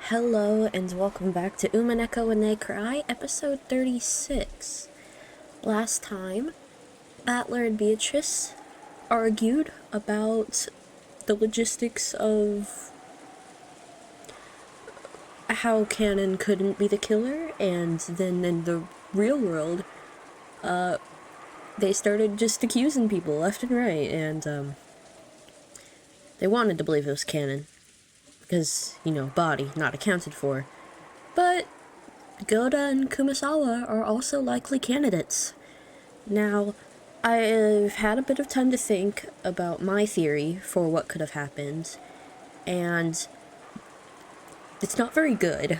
Hello and welcome back to Umineko When They Cry, episode 36. Last time, Battler and Beatrice argued about the logistics of how Cannon couldn't be the killer, and then in the real world, they started just accusing people left and right, and they wanted to believe it was Cannon. Because, body not accounted for. But Goda and Kumasawa are also likely candidates. Now, I've had a bit of time to think about my theory for what could have happened, and it's not very good.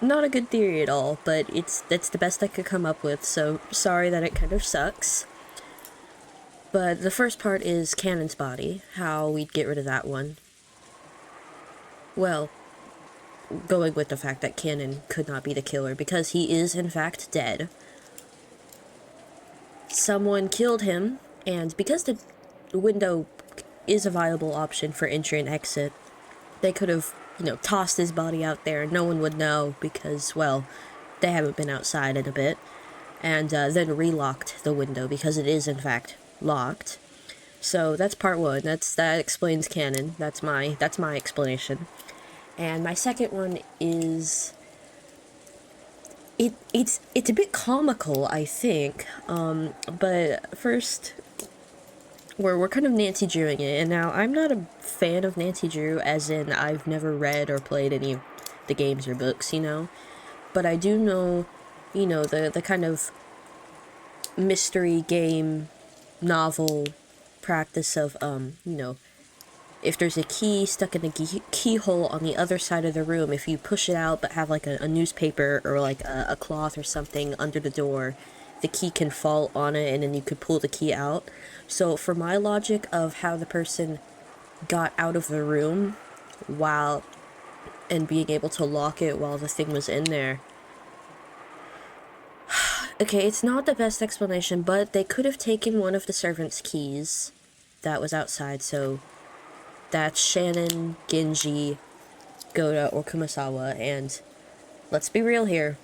Not a good theory at all, but that's the best I could come up with, so sorry that it kind of sucks. But the first part is Cannon's body, how we'd get rid of that one. Well, going with the fact that Cannon could not be the killer because he is in fact dead. Someone killed him, and because the window is a viable option for entry and exit, they could have, tossed his body out there and no one would know because, well, they haven't been outside in a bit, and then relocked the window because it is in fact locked. So that's part one. That explains Cannon. That's my explanation. And my second one is it's a bit comical, I think. But first, we're kind of Nancy Drewing it, and now I'm not a fan of Nancy Drew, as in I've never read or played any of the games or books, but I do know, the kind of mystery game novel practice of if there's a key stuck in a keyhole on the other side of the room, if you push it out but have like a newspaper or like a cloth or something under the door, the key can fall on it and then you could pull the key out. So for my logic of how the person got out of the room and being able to lock it while the thing was in there. Okay, it's not the best explanation, but they could have taken one of the servants' keys that was outside, so that's Shannon, Genji, Goda, or Kumasawa, and let's be real here.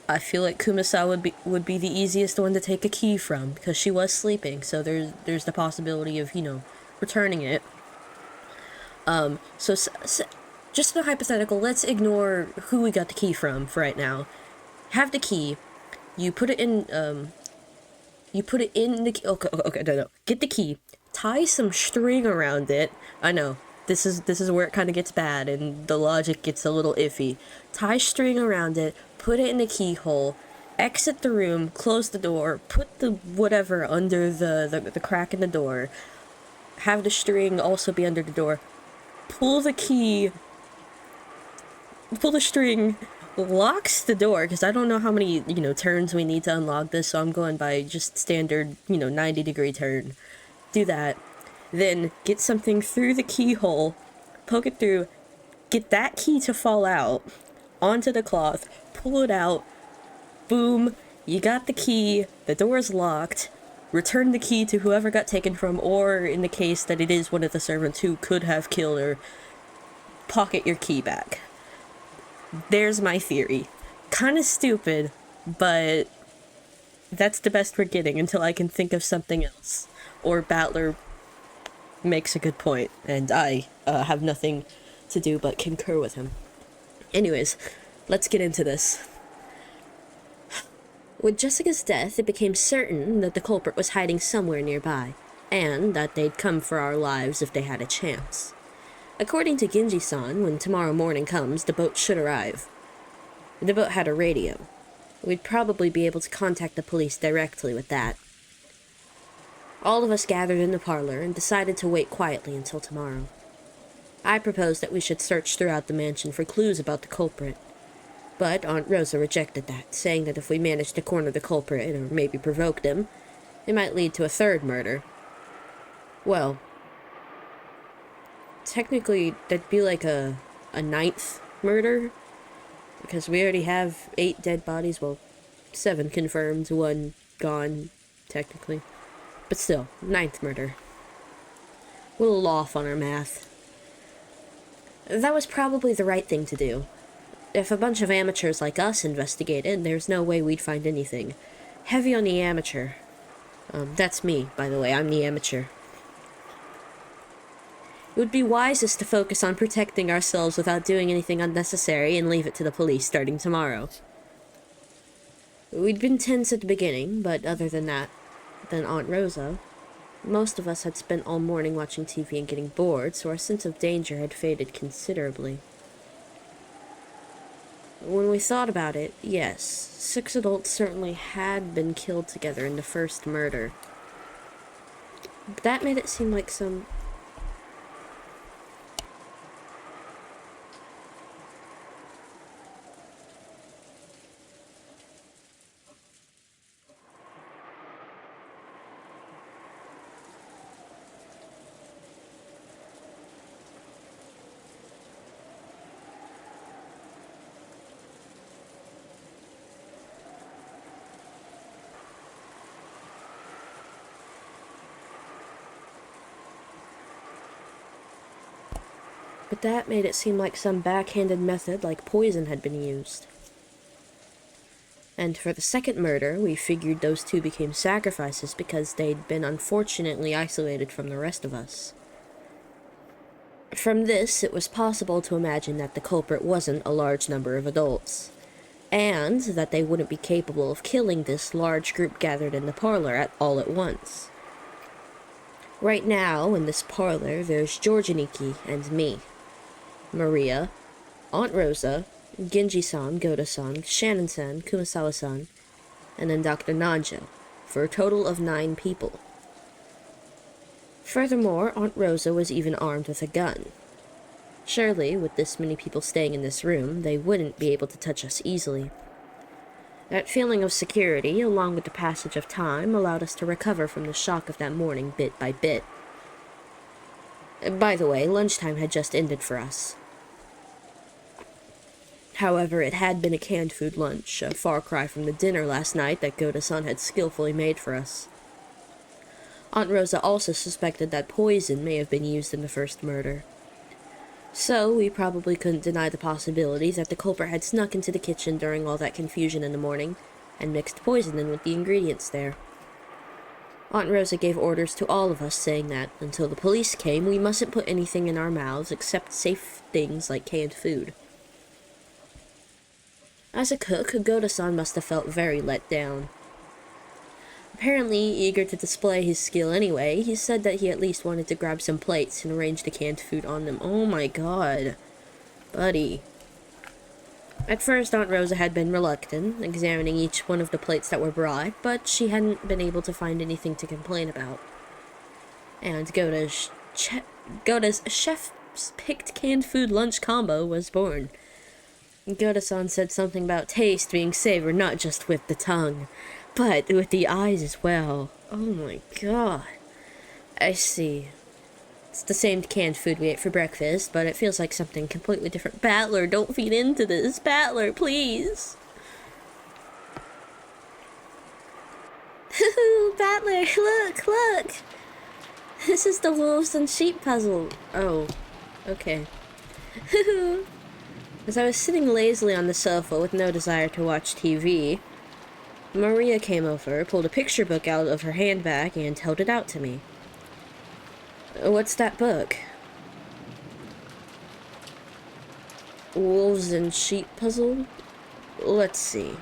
I feel like Kumasawa would be the easiest one to take a key from, because she was sleeping, so there's the possibility of, returning it. So just a hypothetical, let's ignore who we got the key from for right now. Have the key, you put it in the key, okay, no, get the key, tie some string around it. I know, this is where it kind of gets bad and the logic gets a little iffy. Tie string around it, put it in the keyhole, exit the room, close the door, put the whatever under the crack in the door, have the string also be under the door, pull the string, locks the door, because I don't know how many, turns we need to unlock this, so I'm going by just standard, 90-degree turn. Do that, then get something through the keyhole, poke it through, get that key to fall out onto the cloth, pull it out, boom, you got the key, the door's locked, return the key to whoever got taken from, or in the case that it is one of the servants who could have killed her, pocket your key back. There's my theory. Kinda stupid, but that's the best we're getting until I can think of something else. Or Battler makes a good point, and I have nothing to do but concur with him. Anyways, let's get into this. With Jessica's death, it became certain that the culprit was hiding somewhere nearby, and that they'd come for our lives if they had a chance. According to Genji-san, when tomorrow morning comes, the boat should arrive. The boat had a radio. We'd probably be able to contact the police directly with that. All of us gathered in the parlor and decided to wait quietly until tomorrow. I proposed that we should search throughout the mansion for clues about the culprit, but Aunt Rosa rejected that, saying that if we managed to corner the culprit, or maybe provoked him, it might lead to a third murder. Well, technically, that'd be like a ninth murder, because we already have 8 dead bodies, well, 7 confirmed, 1 gone, technically. But still, 9th murder. We're a little off on our math. That was probably the right thing to do. If a bunch of amateurs like us investigated, there's no way we'd find anything. Heavy on the amateur. That's me, by the way. I'm the amateur. It would be wisest to focus on protecting ourselves without doing anything unnecessary and leave it to the police starting tomorrow. We'd been tense at the beginning, but other than that, than Aunt Rosa, most of us had spent all morning watching TV and getting bored, so our sense of danger had faded considerably. When we thought about it, yes, 6 adults certainly had been killed together in the first murder. But that made it seem like some... But that made it seem like some backhanded method like poison had been used. And for the second murder, we figured those two became sacrifices because they'd been unfortunately isolated from the rest of us. From this, it was possible to imagine that the culprit wasn't a large number of adults, and that they wouldn't be capable of killing this large group gathered in the parlor all at once. Right now, in this parlor, there's Georgianiki and me. Maria, Aunt Rosa, Genji-san, Goda-san, Shannon-san, Kumasawa-san, and then Dr. Nanjo, for a total of 9 people. Furthermore, Aunt Rosa was even armed with a gun. Surely, with this many people staying in this room, they wouldn't be able to touch us easily. That feeling of security, along with the passage of time, allowed us to recover from the shock of that morning bit by bit. By the way, lunchtime had just ended for us. However, it had been a canned food lunch, a far cry from the dinner last night that Goda-san had skillfully made for us. Aunt Rosa also suspected that poison may have been used in the first murder. So, we probably couldn't deny the possibility that the culprit had snuck into the kitchen during all that confusion in the morning, and mixed poison in with the ingredients there. Aunt Rosa gave orders to all of us saying that, until the police came, we mustn't put anything in our mouths except safe things like canned food. As a cook, Goda-san must have felt very let down. Apparently eager to display his skill anyway, he said that he at least wanted to grab some plates and arrange the canned food on them. Oh my god. Buddy. At first, Aunt Rosa had been reluctant, examining each one of the plates that were brought, but she hadn't been able to find anything to complain about. And Goda's chef's picked canned food lunch combo was born. Goda-san said something about taste being savored not just with the tongue, but with the eyes as well. Oh my god. I see. It's the same canned food we ate for breakfast, but it feels like something completely different. Battler, don't feed into this. Battler, please. Battler, look. This is the wolves and sheep puzzle. Oh, okay. As I was sitting lazily on the sofa with no desire to watch TV, Maria came over, pulled a picture book out of her handbag, and held it out to me. What's that book? Wolves and sheep puzzle? Let's see.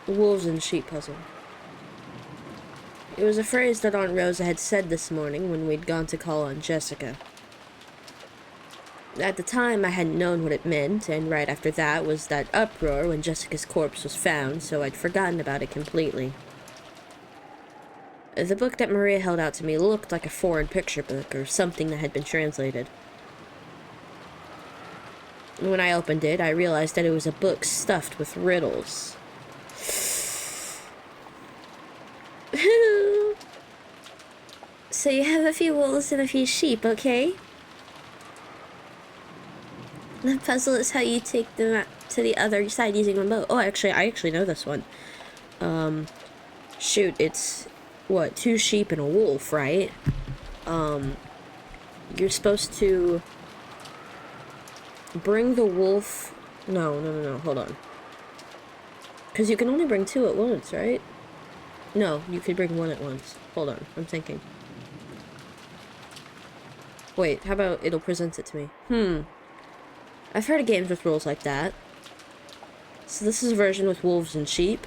Wolves and sheep puzzle. It was a phrase that Aunt Rosa had said this morning when we'd gone to call on Jessica. At the time, I hadn't known what it meant, and right after that was that uproar when Jessica's corpse was found, so I'd forgotten about it completely. The book that Maria held out to me looked like a foreign picture book, or something that had been translated. When I opened it, I realized that it was a book stuffed with riddles. So you have a few wolves and a few sheep, okay? The puzzle is how you take them to the other side using a boat. Oh, I actually know this one. Shoot, it's, what, 2 sheep and a wolf, right? You're supposed to bring the wolf... No, hold on. Because you can only bring 2 at once, right? No, you could bring 1 at once. Hold on, I'm thinking. Wait, how about it'll present it to me? I've heard of games with rules like that. So this is a version with wolves and sheep?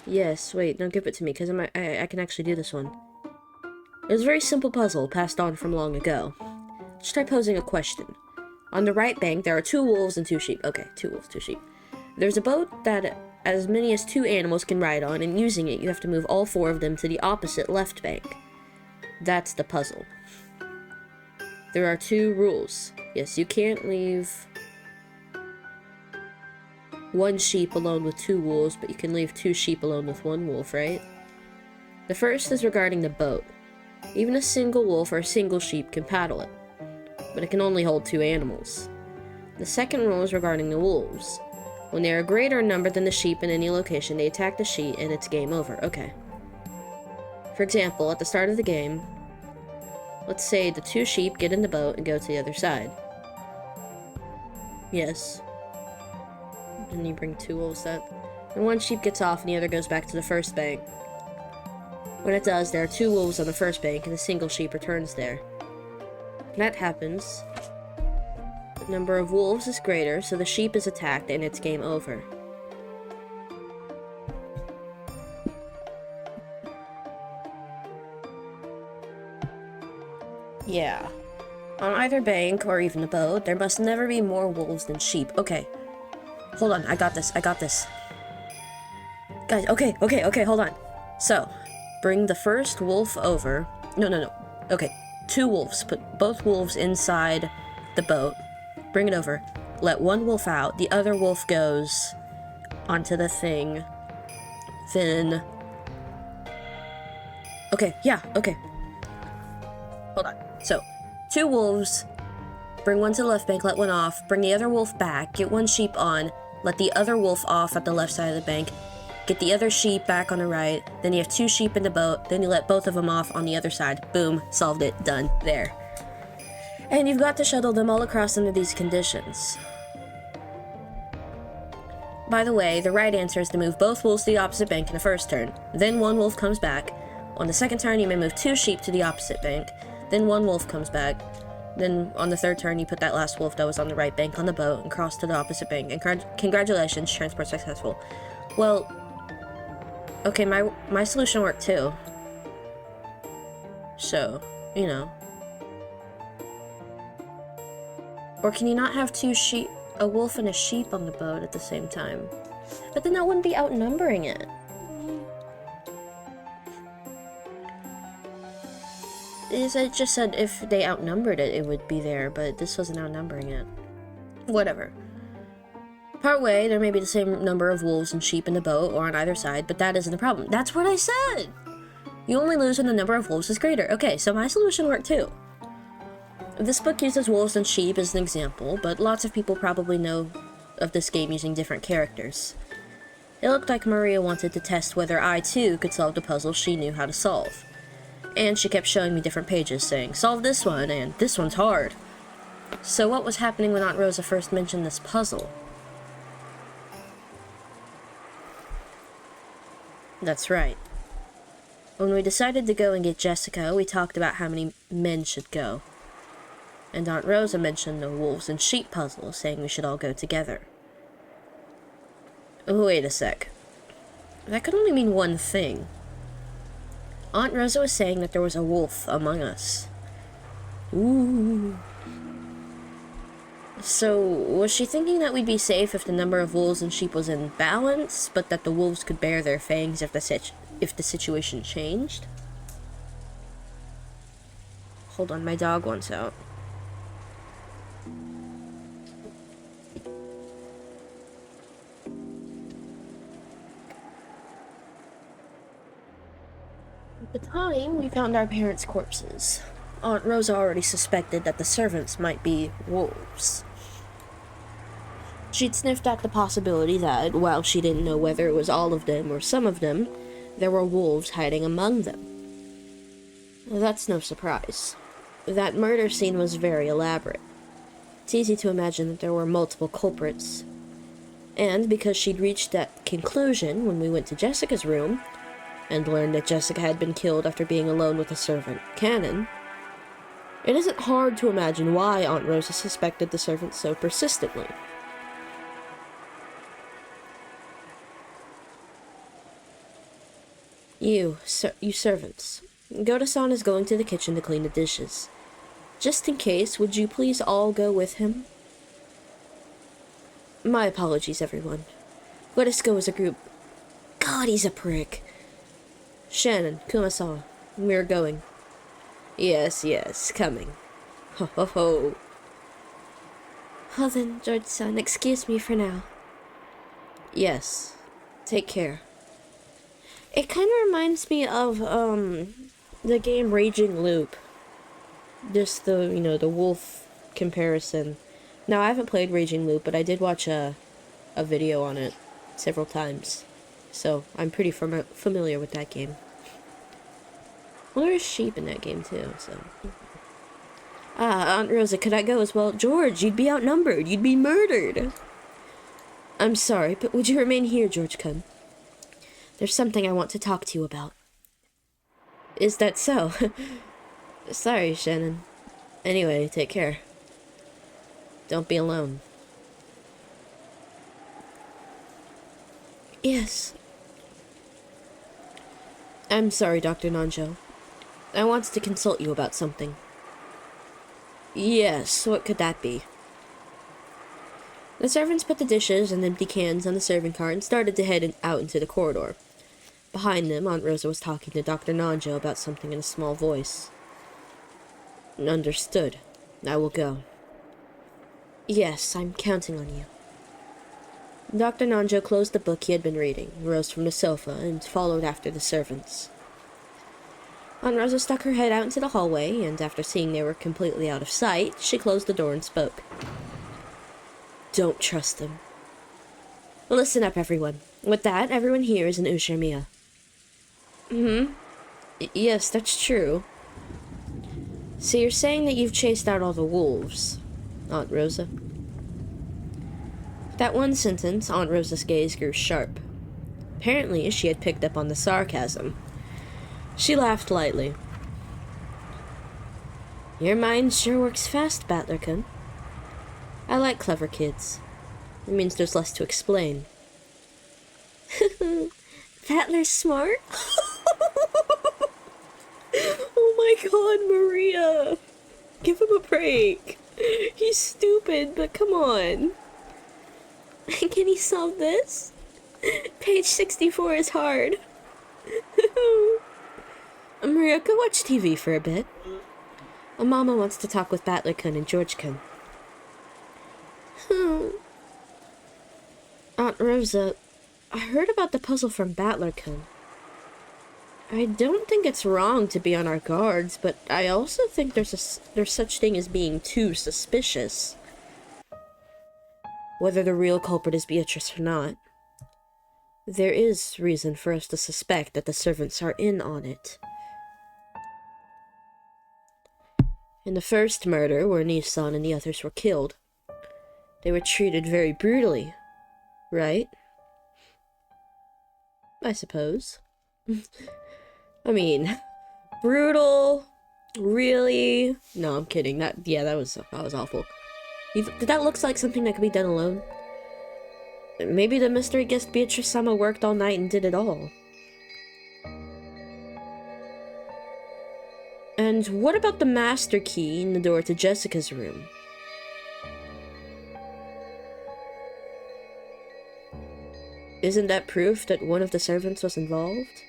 Yes, wait, don't give it to me, because I can actually do this one. It was a very simple puzzle, passed on from long ago. Just try posing a question. On the right bank, there are 2 wolves and 2 sheep. Okay, 2 wolves, 2 sheep. There's a boat that as many as 2 animals can ride on, and using it, you have to move all 4 of them to the opposite left bank. That's the puzzle. There are 2 rules. Yes, you can't leave 1 sheep alone with 2 wolves, but you can leave 2 sheep alone with 1 wolf, right? The first is regarding the boat. Even a single wolf or a single sheep can paddle it, but it can only hold 2 animals. The second rule is regarding the wolves. When they are greater in number than the sheep in any location, they attack the sheep and it's game over. Okay. For example, at the start of the game, let's say the 2 sheep get in the boat and go to the other side. Yes. And you bring 2 wolves up. And 1 sheep gets off and the other goes back to the first bank. When it does, there are 2 wolves on the first bank and a single sheep returns there. When that happens, the number of wolves is greater, so the sheep is attacked and it's game over. Yeah. On either bank, or even the boat, there must never be more wolves than sheep. Okay. Hold on, I got this. Guys, okay, hold on. So, bring the first wolf over. No. Okay, 2 wolves. Put both wolves inside the boat. Bring it over. Let 1 wolf out. The other wolf goes onto the thing. Then... Okay, yeah, okay. Hold on. So, 2 wolves. Bring 1 to the left bank, let 1 off. Bring the other wolf back. Get 1 sheep on. Let the other wolf off at the left side of the bank. Get the other sheep back on the right. Then you have 2 sheep in the boat. Then you let both of them off on the other side. Boom. Solved it. Done. There. And you've got to shuttle them all across under these conditions. By the way, the right answer is to move both wolves to the opposite bank in the first turn. Then 1 wolf comes back. On the second turn, you may move 2 sheep to the opposite bank. Then 1 wolf comes back. Then on the third turn, you put that last wolf that was on the right bank on the boat and cross to the opposite bank. And congratulations, transport successful. Well, okay, my solution worked too. So, you know. Or can you not have 2 sheep, a wolf and a sheep on the boat at the same time? But then that wouldn't be outnumbering it. It just said if they outnumbered it, it would be there, but this wasn't outnumbering it. Whatever. Partway, there may be the same number of wolves and sheep in the boat or on either side, but that isn't the problem. That's what I said! You only lose when the number of wolves is greater. Okay, so my solution worked too. This book uses wolves and sheep as an example, but lots of people probably know of this game using different characters. It looked like Maria wanted to test whether I, too, could solve the puzzle she knew how to solve. And she kept showing me different pages saying, solve this one, and this one's hard. So what was happening when Aunt Rosa first mentioned this puzzle? That's right. When we decided to go and get Jessica, we talked about how many men should go. And Aunt Rosa mentioned the wolves and sheep puzzle, saying we should all go together. Wait a sec. That could only mean one thing. Aunt Rosa was saying that there was a wolf among us. Ooh. So, was she thinking that we'd be safe if the number of wolves and sheep was in balance, but that the wolves could bare their fangs if the situation changed? Hold on, my dog wants out. At the time, we found our parents' corpses. Aunt Rosa already suspected that the servants might be wolves. She'd sniffed at the possibility that, while she didn't know whether it was all of them or some of them, there were wolves hiding among them. That's no surprise. That murder scene was very elaborate. It's easy to imagine that there were multiple culprits. And because she'd reached that conclusion when we went to Jessica's room, and learned that Jessica had been killed after being alone with the servant, Cannon, it isn't hard to imagine why Aunt Rosa suspected the servant so persistently. You servants, Goda-san is going to the kitchen to clean the dishes. Just in case, would you please all go with him? My apologies, everyone. Let us go as a group. God, he's a prick. Shannon, Kuma-san, we're going. Yes, coming. Ho ho ho. Well then, George-san, excuse me for now. Yes, take care. It kind of reminds me of, the game Raging Loop. Just the wolf comparison. Now, I haven't played Raging Loop, but I did watch a video on it several times. So, I'm pretty familiar with that game. Well, there's sheep in that game, too, so... Aunt Rosa, could I go as well? George, you'd be outnumbered. You'd be murdered. I'm sorry, but would you remain here, George-kun? There's something I want to talk to you about. Is that so? Sorry, Shannon. Anyway, take care. Don't be alone. Yes. I'm sorry, Dr. Nanjo. I wanted to consult you about something. Yes, what could that be? The servants put the dishes and empty cans on the serving cart and started to head out into the corridor. Behind them, Aunt Rosa was talking to Dr. Nanjo about something in a small voice. Understood. I will go. Yes, I'm counting on you. Dr. Nanjo closed the book he had been reading, rose from the sofa, and followed after the servants. Aunt Rosa stuck her head out into the hallway, and after seeing they were completely out of sight, she closed the door and spoke. Don't trust them. Listen up, everyone. With that, everyone here is an Ushamiya. Yes, that's true. So you're saying that you've chased out all the wolves, Aunt Rosa? That one sentence, Aunt Rosa's gaze grew sharp. Apparently, she had picked up on the sarcasm. She laughed lightly. Your mind sure works fast, Battler-kun. I like clever kids. It means there's less to explain. Battler's smart? Oh my god, Maria! Give him a break. He's stupid, but come on. Can he solve this? Page 64 is hard. Maria, go watch TV for a bit. Mama wants to talk with Battler-kun and George-kun. Aunt Rosa, I heard about the puzzle from Battler-kun. I don't think it's wrong to be on our guards, but I also think there's such thing as being too suspicious. Whether the real culprit is Beatrice or not, there is reason for us to suspect that the servants are in on it. In the first murder, where Nissan and the others were killed, they were treated very brutally, right? I suppose. I mean, brutal? Really? No, I'm kidding. That was awful. Did that look like something that could be done alone? Maybe the mystery guest Beatrice-sama worked all night and did it all. And what about the master key in the door to Jessica's room? Isn't that proof that one of the servants was involved?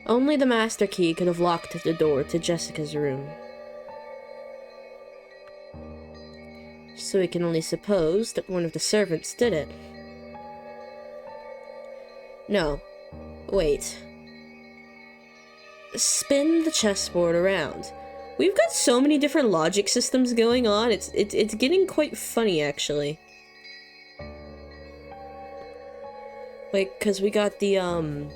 Only the master key could have locked the door to Jessica's room. So we can only suppose that one of the servants did it. No. Wait. Spin the chessboard around. We've got so many different logic systems going on, it's getting quite funny, actually. Like, because we got the,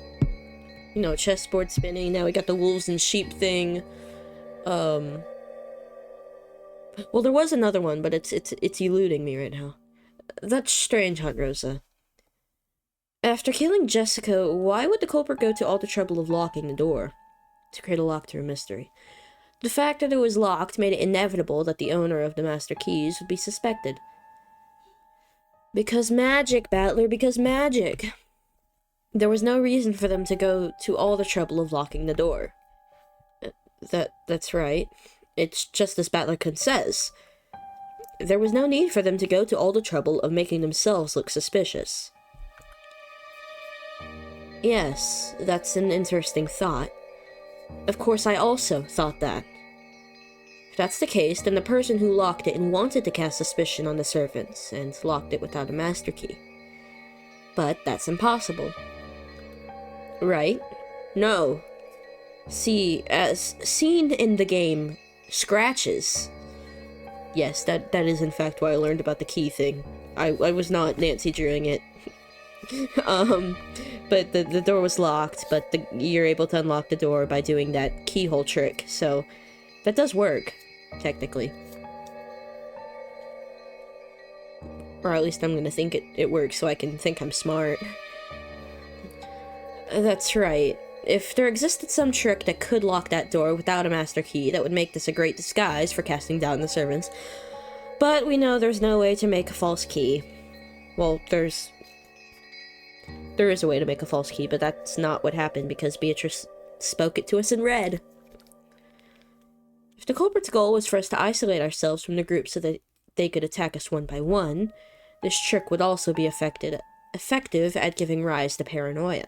chessboard spinning, now we got the wolves and sheep thing. Well, there was another one, but it's eluding me right now. That's strange, Aunt Rosa. After killing Jessica, why would the culprit go to all the trouble of locking the door? To create a lock to a mystery. The fact that it was locked made it inevitable that the owner of the master keys would be suspected. Because magic, Battler, because magic. There was no reason for them to go to all the trouble of locking the door. That's right. It's just as Battler says. There was no need for them to go to all the trouble of making themselves look suspicious. Yes, that's an interesting thought. Of course, I also thought that. If that's the case, then the person who locked it and wanted to cast suspicion on the servants, and locked it without a master key. But that's impossible. Right? No. See, as seen in the game, Scratches. Yes, that is in fact why I learned about the key thing. I was not Nancy Drewing it. But the door was locked, but you're able to unlock the door by doing that keyhole trick, so that does work, technically. Or at least I'm gonna think it works so I can think I'm smart. That's right. If there existed some trick that could lock that door without a master key, that would make this a great disguise for casting down the servants. But we know there's no way to make a false key. Well, there is a way to make a false key, but that's not what happened because Beatrice spoke it to us in red. If the culprit's goal was for us to isolate ourselves from the group so that they could attack us one by one, this trick would also be effective at giving rise to paranoia.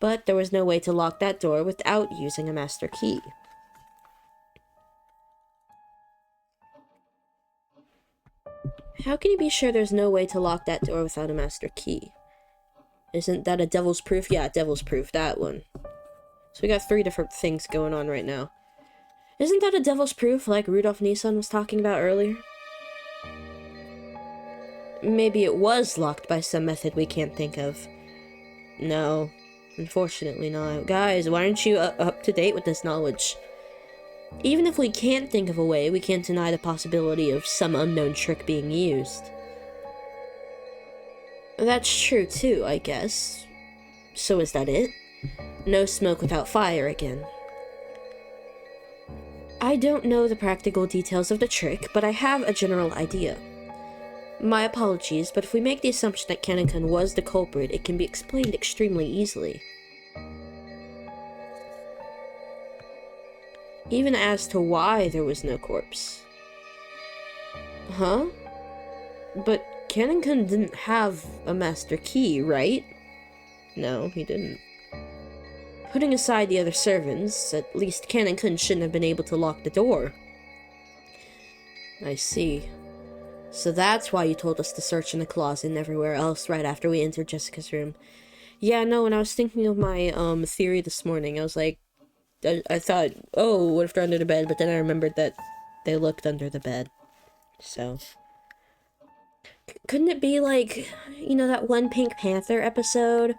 But there was no way to lock that door without using a master key. How can you be sure there's no way to lock that door without a master key? Isn't that a devil's proof? Yeah, devil's proof, that one. So we got 3 different things going on right now. Isn't that a devil's proof like Rudolph Nissan was talking about earlier? Maybe it was locked by some method we can't think of. No, unfortunately not. Guys, why aren't you up to date with this knowledge? Even if we can't think of a way, we can't deny the possibility of some unknown trick being used. That's true too, I guess. So is that it? No smoke without fire again. I don't know the practical details of the trick, but I have a general idea. My apologies, but if we make the assumption that Kanekun was the culprit, it can be explained extremely easily. Even as to why there was no corpse. Huh? But Kanekun didn't have a master key, right? No, he didn't. Putting aside the other servants, at least Kanekun shouldn't have been able to lock the door. I see. So that's why you told us to search in the closet and everywhere else right after we entered Jessica's room. Yeah, no, when I was thinking of my theory this morning, I was like, I thought, oh, what if they're under the bed? But then I remembered that they looked under the bed. So couldn't it be like, that one Pink Panther episode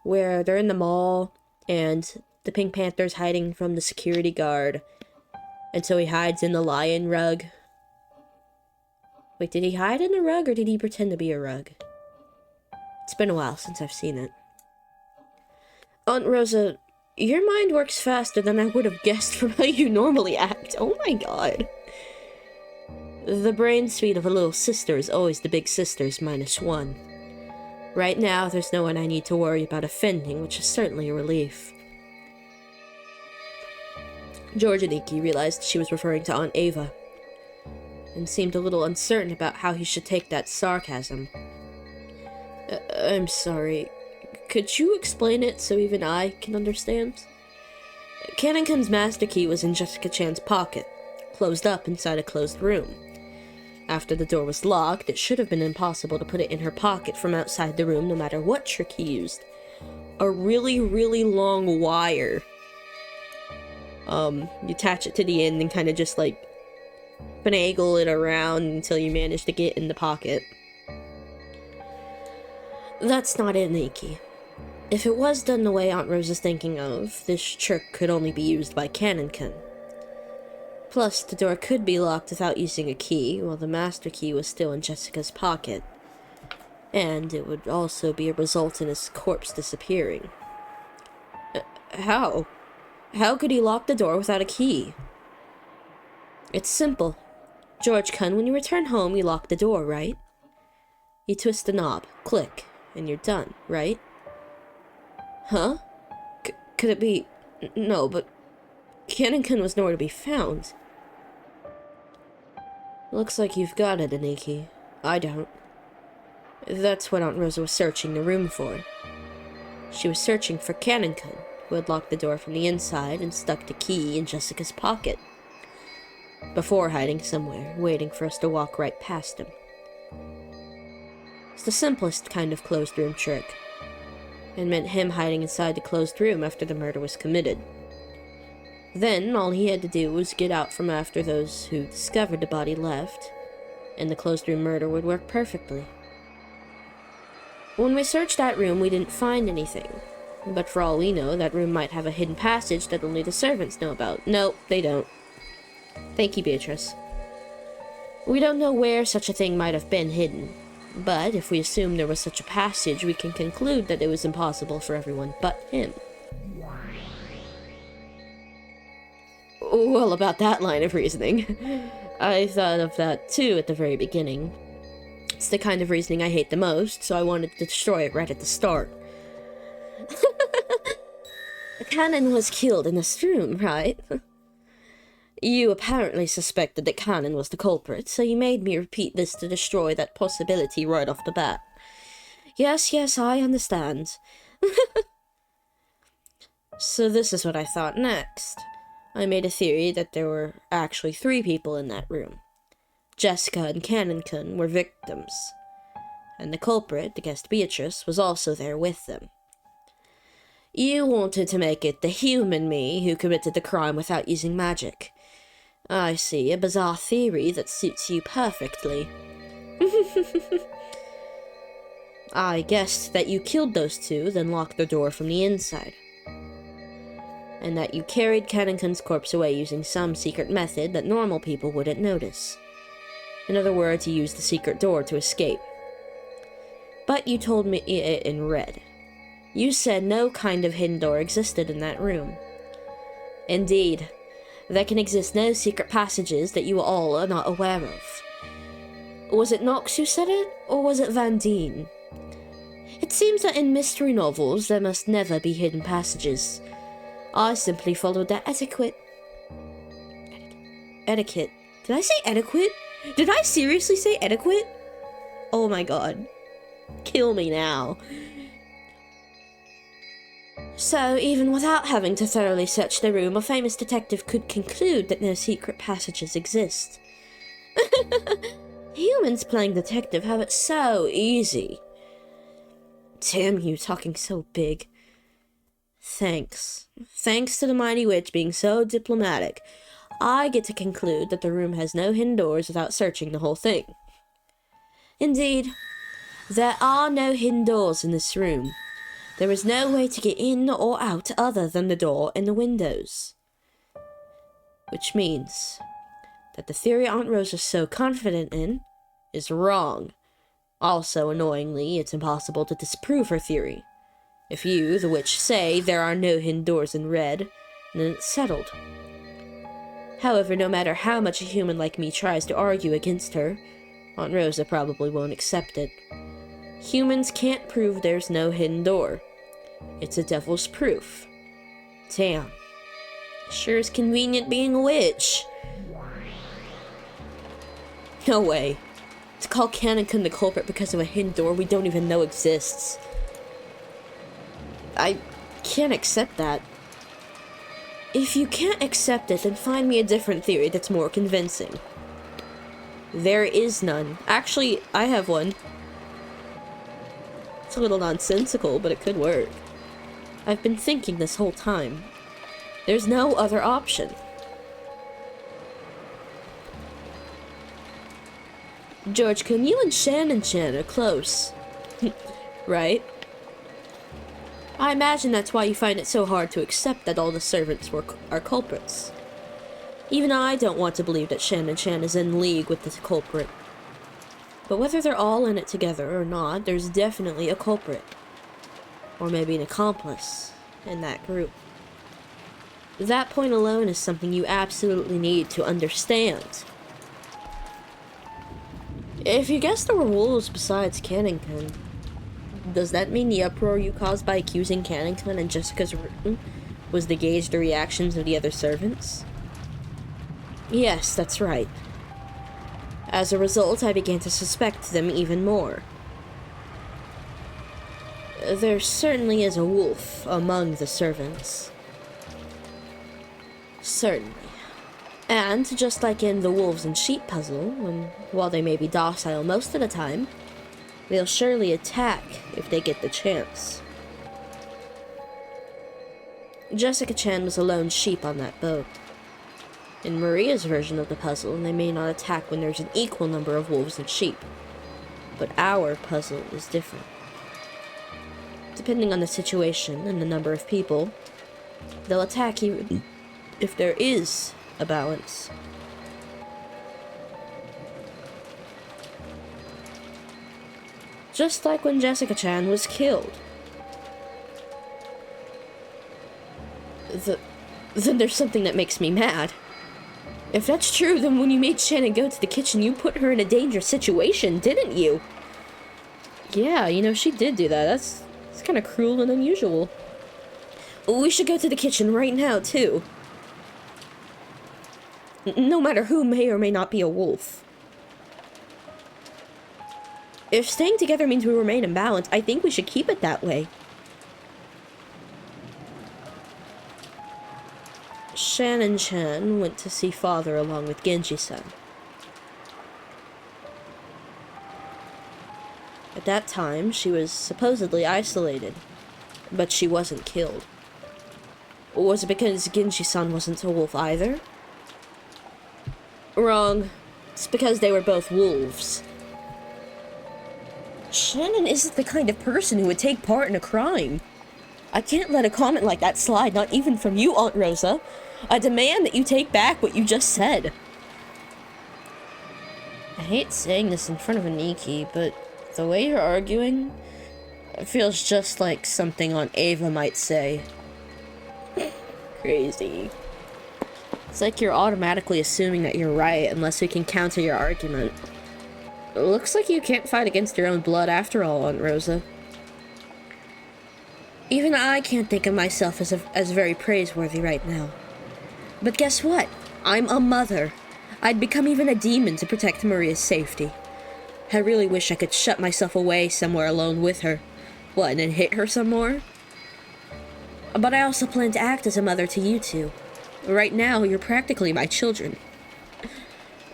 where they're in the mall and the Pink Panther's hiding from the security guard, and so he hides in the lion rug? Wait, did he hide in the rug or did he pretend to be a rug? It's been a while since I've seen it. Aunt Rosa, your mind works faster than I would have guessed from how you normally act. Oh my god. The brain speed of a little sister is always the big sister's -1. Right now, there's no one I need to worry about offending, which is certainly a relief. Georgianiki realized she was referring to Aunt Ava, and seemed a little uncertain about how he should take that sarcasm. I'm sorry. Could you explain it so even I can understand? Kanekun's master key was in Jessica Chan's pocket, closed up inside a closed room. After the door was locked, it should have been impossible to put it in her pocket from outside the room no matter what trick he used. A really, really long wire. You attach it to the end and kind of just like finagle it around until you manage to get in the pocket. That's not it, Nikki. If it was done the way Aunt Rose is thinking of, this trick could only be used by Canoncon. Plus, the door could be locked without using a key, while the master key was still in Jessica's pocket. And it would also be a result in his corpse disappearing. How? How could he lock the door without a key? It's simple. George Kun, when you return home, you lock the door, right? You twist the knob, click, and you're done, right? Huh? Could it be... No, but... Canoncon was nowhere to be found. Looks like you've got it, Aniki. I don't. That's what Aunt Rosa was searching the room for. She was searching for Canoncon, who had locked the door from the inside and stuck the key in Jessica's pocket. Before hiding somewhere, waiting for us to walk right past him. It's the simplest kind of closed room trick. It meant him hiding inside the closed room after the murder was committed. Then, all he had to do was get out from after those who discovered the body left, and the closed room murder would work perfectly. When we searched that room, we didn't find anything. But for all we know, that room might have a hidden passage that only the servants know about. No, they don't. Thank you, Beatrice. We don't know where such a thing might have been hidden, but if we assume there was such a passage, we can conclude that it was impossible for everyone but him. Well, about that line of reasoning, I thought of that too at the very beginning. It's the kind of reasoning I hate the most, so I wanted to destroy it right at the start. The Canon was killed in this room, right? You apparently suspected that Canon was the culprit, so you made me repeat this to destroy that possibility right off the bat. Yes, I understand. So this is what I thought next. I made a theory that there were actually 3 people in that room. Jessica and Canoncon were victims, and the culprit, the guest Beatrice, was also there with them. You wanted to make it the human me who committed the crime without using magic. I see, a bizarre theory that suits you perfectly. I guessed that you killed those 2, then locked the door from the inside. And that you carried Canoncon's corpse away using some secret method that normal people wouldn't notice. In other words, you used the secret door to escape. But you told me it in red. You said no kind of hidden door existed in that room. Indeed, there can exist no secret passages that you all are not aware of. Was it Knox who said it, or was it Van Dien? It seems that in mystery novels there must never be hidden passages. I simply followed that etiquette. Etiquette. Did I say etiquette? Did I seriously say etiquette? Oh my god. Kill me now. So, even without having to thoroughly search the room, a famous detective could conclude that no secret passages exist. Humans playing detective have it so easy. Damn you, talking so big. Thanks. Thanks to the mighty witch being so diplomatic, I get to conclude that the room has no hidden doors without searching the whole thing. Indeed, there are no hidden doors in this room. There is no way to get in or out other than the door and the windows. Which means that the theory Aunt Rose is so confident in is wrong. Also, annoyingly, it's impossible to disprove her theory. If you, the witch, say there are no hidden doors in red, then it's settled. However, no matter how much a human like me tries to argue against her, Aunt Rosa probably won't accept it. Humans can't prove there's no hidden door. It's a devil's proof. Damn. Sure is convenient being a witch. No way. To call Canoncon the culprit because of a hidden door we don't even know exists. I can't accept that. If you can't accept it, then find me a different theory that's more convincing. There is none. Actually, I have one. It's a little nonsensical, but it could work. I've been thinking this whole time. There's no other option. George Kun, you and Shan are close. right? I imagine that's why you find it so hard to accept that all the servants are culprits. Even I don't want to believe that Shan is in league with the culprit. But whether they're all in it together or not, there's definitely a culprit. Or maybe an accomplice in that group. That point alone is something you absolutely need to understand. If you guess there were wolves besides Cannington, does that mean the uproar you caused by accusing Cannington and Jessica's room was to gauge the reactions of the other servants? Yes, that's right. As a result, I began to suspect them even more. There certainly is a wolf among the servants. Certainly. And, just like in the wolves and sheep puzzle, while they may be docile most of the time, they'll surely attack if they get the chance. Jessica-chan was a lone sheep on that boat. In Maria's version of the puzzle, they may not attack when there's an equal number of wolves and sheep. But our puzzle is different. Depending on the situation and the number of people, they'll attack you if there is a balance. Just like when Jessica-chan was killed. Then there's something that makes me mad. If that's true, then when you made Shannon go to the kitchen, you put her in a dangerous situation, didn't you? Yeah, you know, she did do that. That's kind of cruel and unusual. We should go to the kitchen right now, too. No matter who may or may not be a wolf. If staying together means we remain in balance, I think we should keep it that way. Shannon-chan went to see father along with Genji-san. At that time, she was supposedly isolated, but she wasn't killed. Was it because Genji-san wasn't a wolf either? Wrong. It's because they were both wolves. Shannon isn't the kind of person who would take part in a crime. I can't let a comment like that slide, not even from you, Aunt Rosa. I demand that you take back what you just said. I hate saying this in front of Aniki, but the way you're arguing, it feels just like something Aunt Ava might say. Crazy. It's like you're automatically assuming that you're right unless we can counter your argument. It looks like you can't fight against your own blood after all, Aunt Rosa. Even I can't think of myself as very praiseworthy right now. But guess what? I'm a mother. I'd become even a demon to protect Maria's safety. I really wish I could shut myself away somewhere alone with her. What, and then hit her some more? But I also plan to act as a mother to you two. Right now, you're practically my children.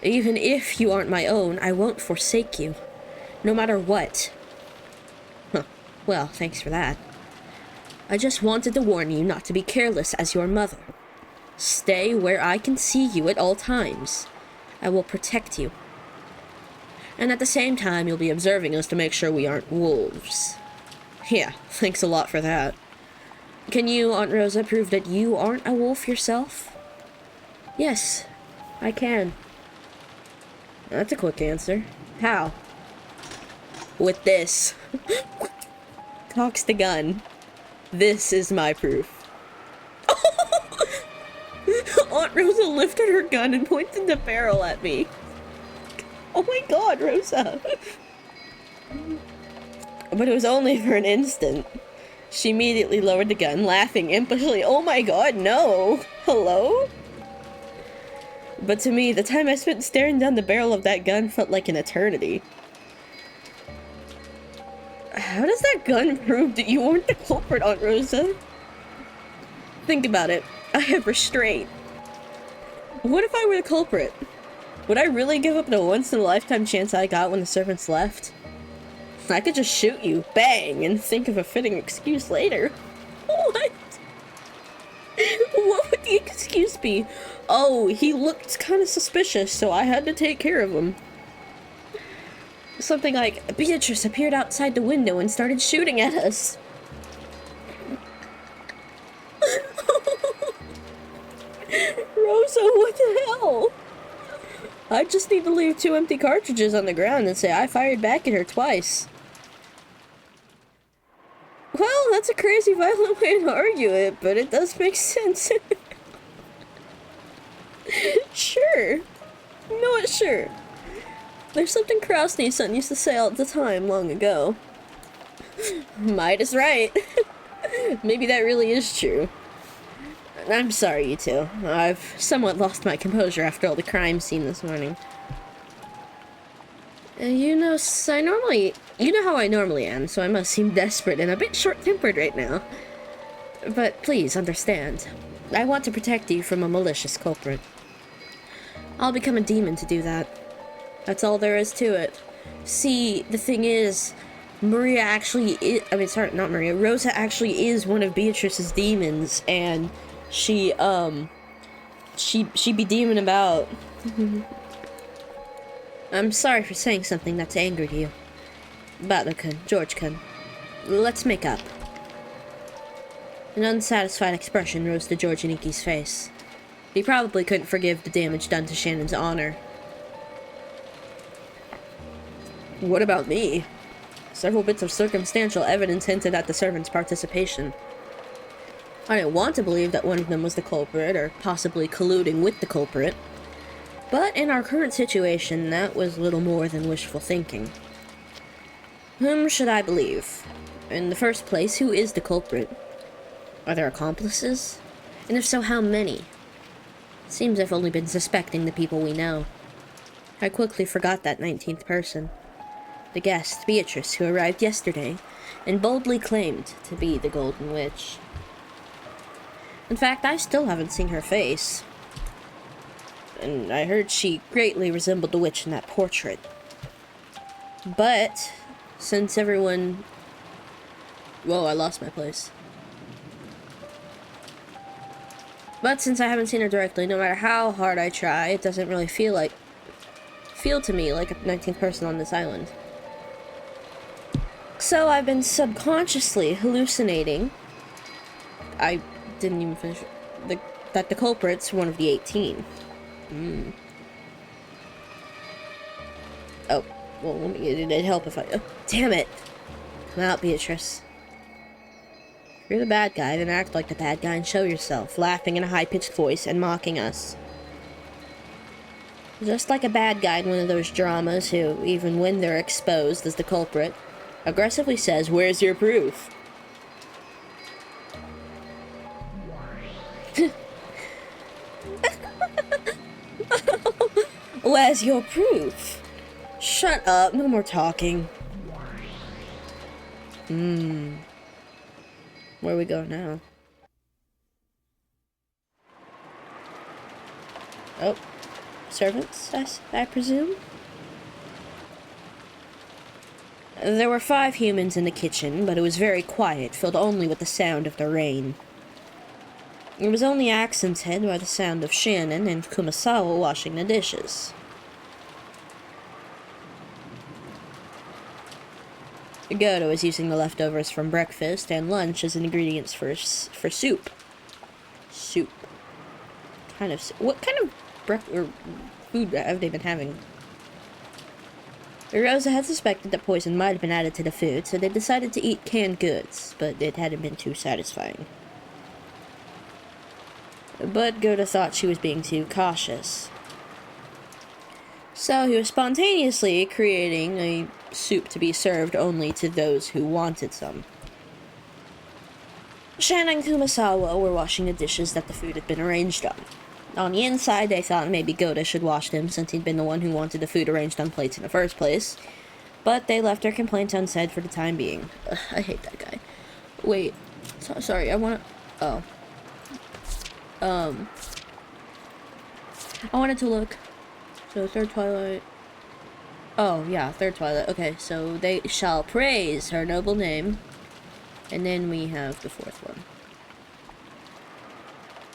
Even if you aren't my own, I won't forsake you. No matter what. Huh. Well, thanks for that. I just wanted to warn you not to be careless as your mother. Stay where I can see you at all times. I will protect you. And at the same time, you'll be observing us to make sure we aren't wolves. Yeah, thanks a lot for that. Can you, Aunt Rosa, prove that you aren't a wolf yourself? Yes, I can. That's a quick answer. How? With this. Cocks the gun. This is my proof. Aunt Rosa lifted her gun and pointed the barrel at me. Oh my god, Rosa. But it was only for an instant. She immediately lowered the gun, laughing impishly. Oh my god, no! Hello? But to me, the time I spent staring down the barrel of that gun felt like an eternity. How does that gun prove that you weren't the culprit, Aunt Rosa? Think about it. I have restraint. What if I were the culprit? Would I really give up the once-in-a-lifetime chance I got when the servants left? I could just shoot you, bang, and think of a fitting excuse later. What? What would the excuse be? Oh, he looked kind of suspicious, so I had to take care of him. something like, Beatrice appeared outside the window and started shooting at us. Rosa, what the hell? I just need to leave 2 empty cartridges on the ground and say I fired back at her twice. Well, that's a crazy violent way to argue it, but it does make sense. Sure. You know what, sure. There's something Krasny's son used to say all the time long ago. Might is right. Maybe that really is true. I'm sorry, you two. I've somewhat lost my composure after all the crime scene this morning. You know, you know how I normally am, so I must seem desperate and a bit short-tempered right now. But please understand, I want to protect you from a malicious culprit. I'll become a demon to do that. That's all there is to it. See, the thing is, Rosa actually is one of Beatrice's demons, and she be demon about. I'm sorry for saying something that's angered you. Butler-kun, George-kun, let's make up. An unsatisfied expression rose to George Iniki's face. He probably couldn't forgive the damage done to Shannon's honor. What about me? Several bits of circumstantial evidence hinted at the servants' participation. I didn't want to believe that one of them was the culprit, or possibly colluding with the culprit. But in our current situation, that was little more than wishful thinking. Whom should I believe? In the first place, who is the culprit? Are there accomplices? And if so, how many? Seems I've only been suspecting the people we know. I quickly forgot that 19th person. The guest, Beatrice, who arrived yesterday, and boldly claimed to be the Golden Witch. In fact, I still haven't seen her face. And I heard she greatly resembled the witch in that portrait. But, since everyone... Whoa, I lost my place. But since I haven't seen her directly, no matter how hard I try, it doesn't really feel to me like a 19th person on this island. So I've been subconsciously hallucinating. I didn't even finish that the culprit's one of the 18. Oh, well, it'd help if I... Oh, damn it! Come out, Beatrice. If you're the bad guy, then act like the bad guy and show yourself, laughing in a high-pitched voice and mocking us. Just like a bad guy in one of those dramas who, even when they're exposed as the culprit, aggressively says, "Where's your proof?" Where's your proof? Shut up, no more talking. Where we go now? Oh, servants, I presume? There were 5 humans in the kitchen, but it was very quiet, filled only with the sound of the rain. It was only accented by the sound of Shannon and Kumasawa washing the dishes. Goto was using the leftovers from breakfast and lunch as ingredients for soup. Soup. What kind of food have they been having? Rosa had suspected that poison might have been added to the food, so they decided to eat canned goods, but it hadn't been too satisfying. But Goto thought she was being too cautious. So he was spontaneously creating a soup to be served only to those who wanted some. Shannon and Kumasawa were washing the dishes that the food had been arranged on. On the inside, they thought maybe Goto should wash them since he'd been the one who wanted the food arranged on plates in the first place. But they left their complaints unsaid for the time being. Ugh, I hate that guy. Wait. Sorry, I wanna... Oh. I wanted to look. So, third Twilight. Oh, yeah, third Twilight. Okay, so they shall praise her noble name. And then we have the 4th one.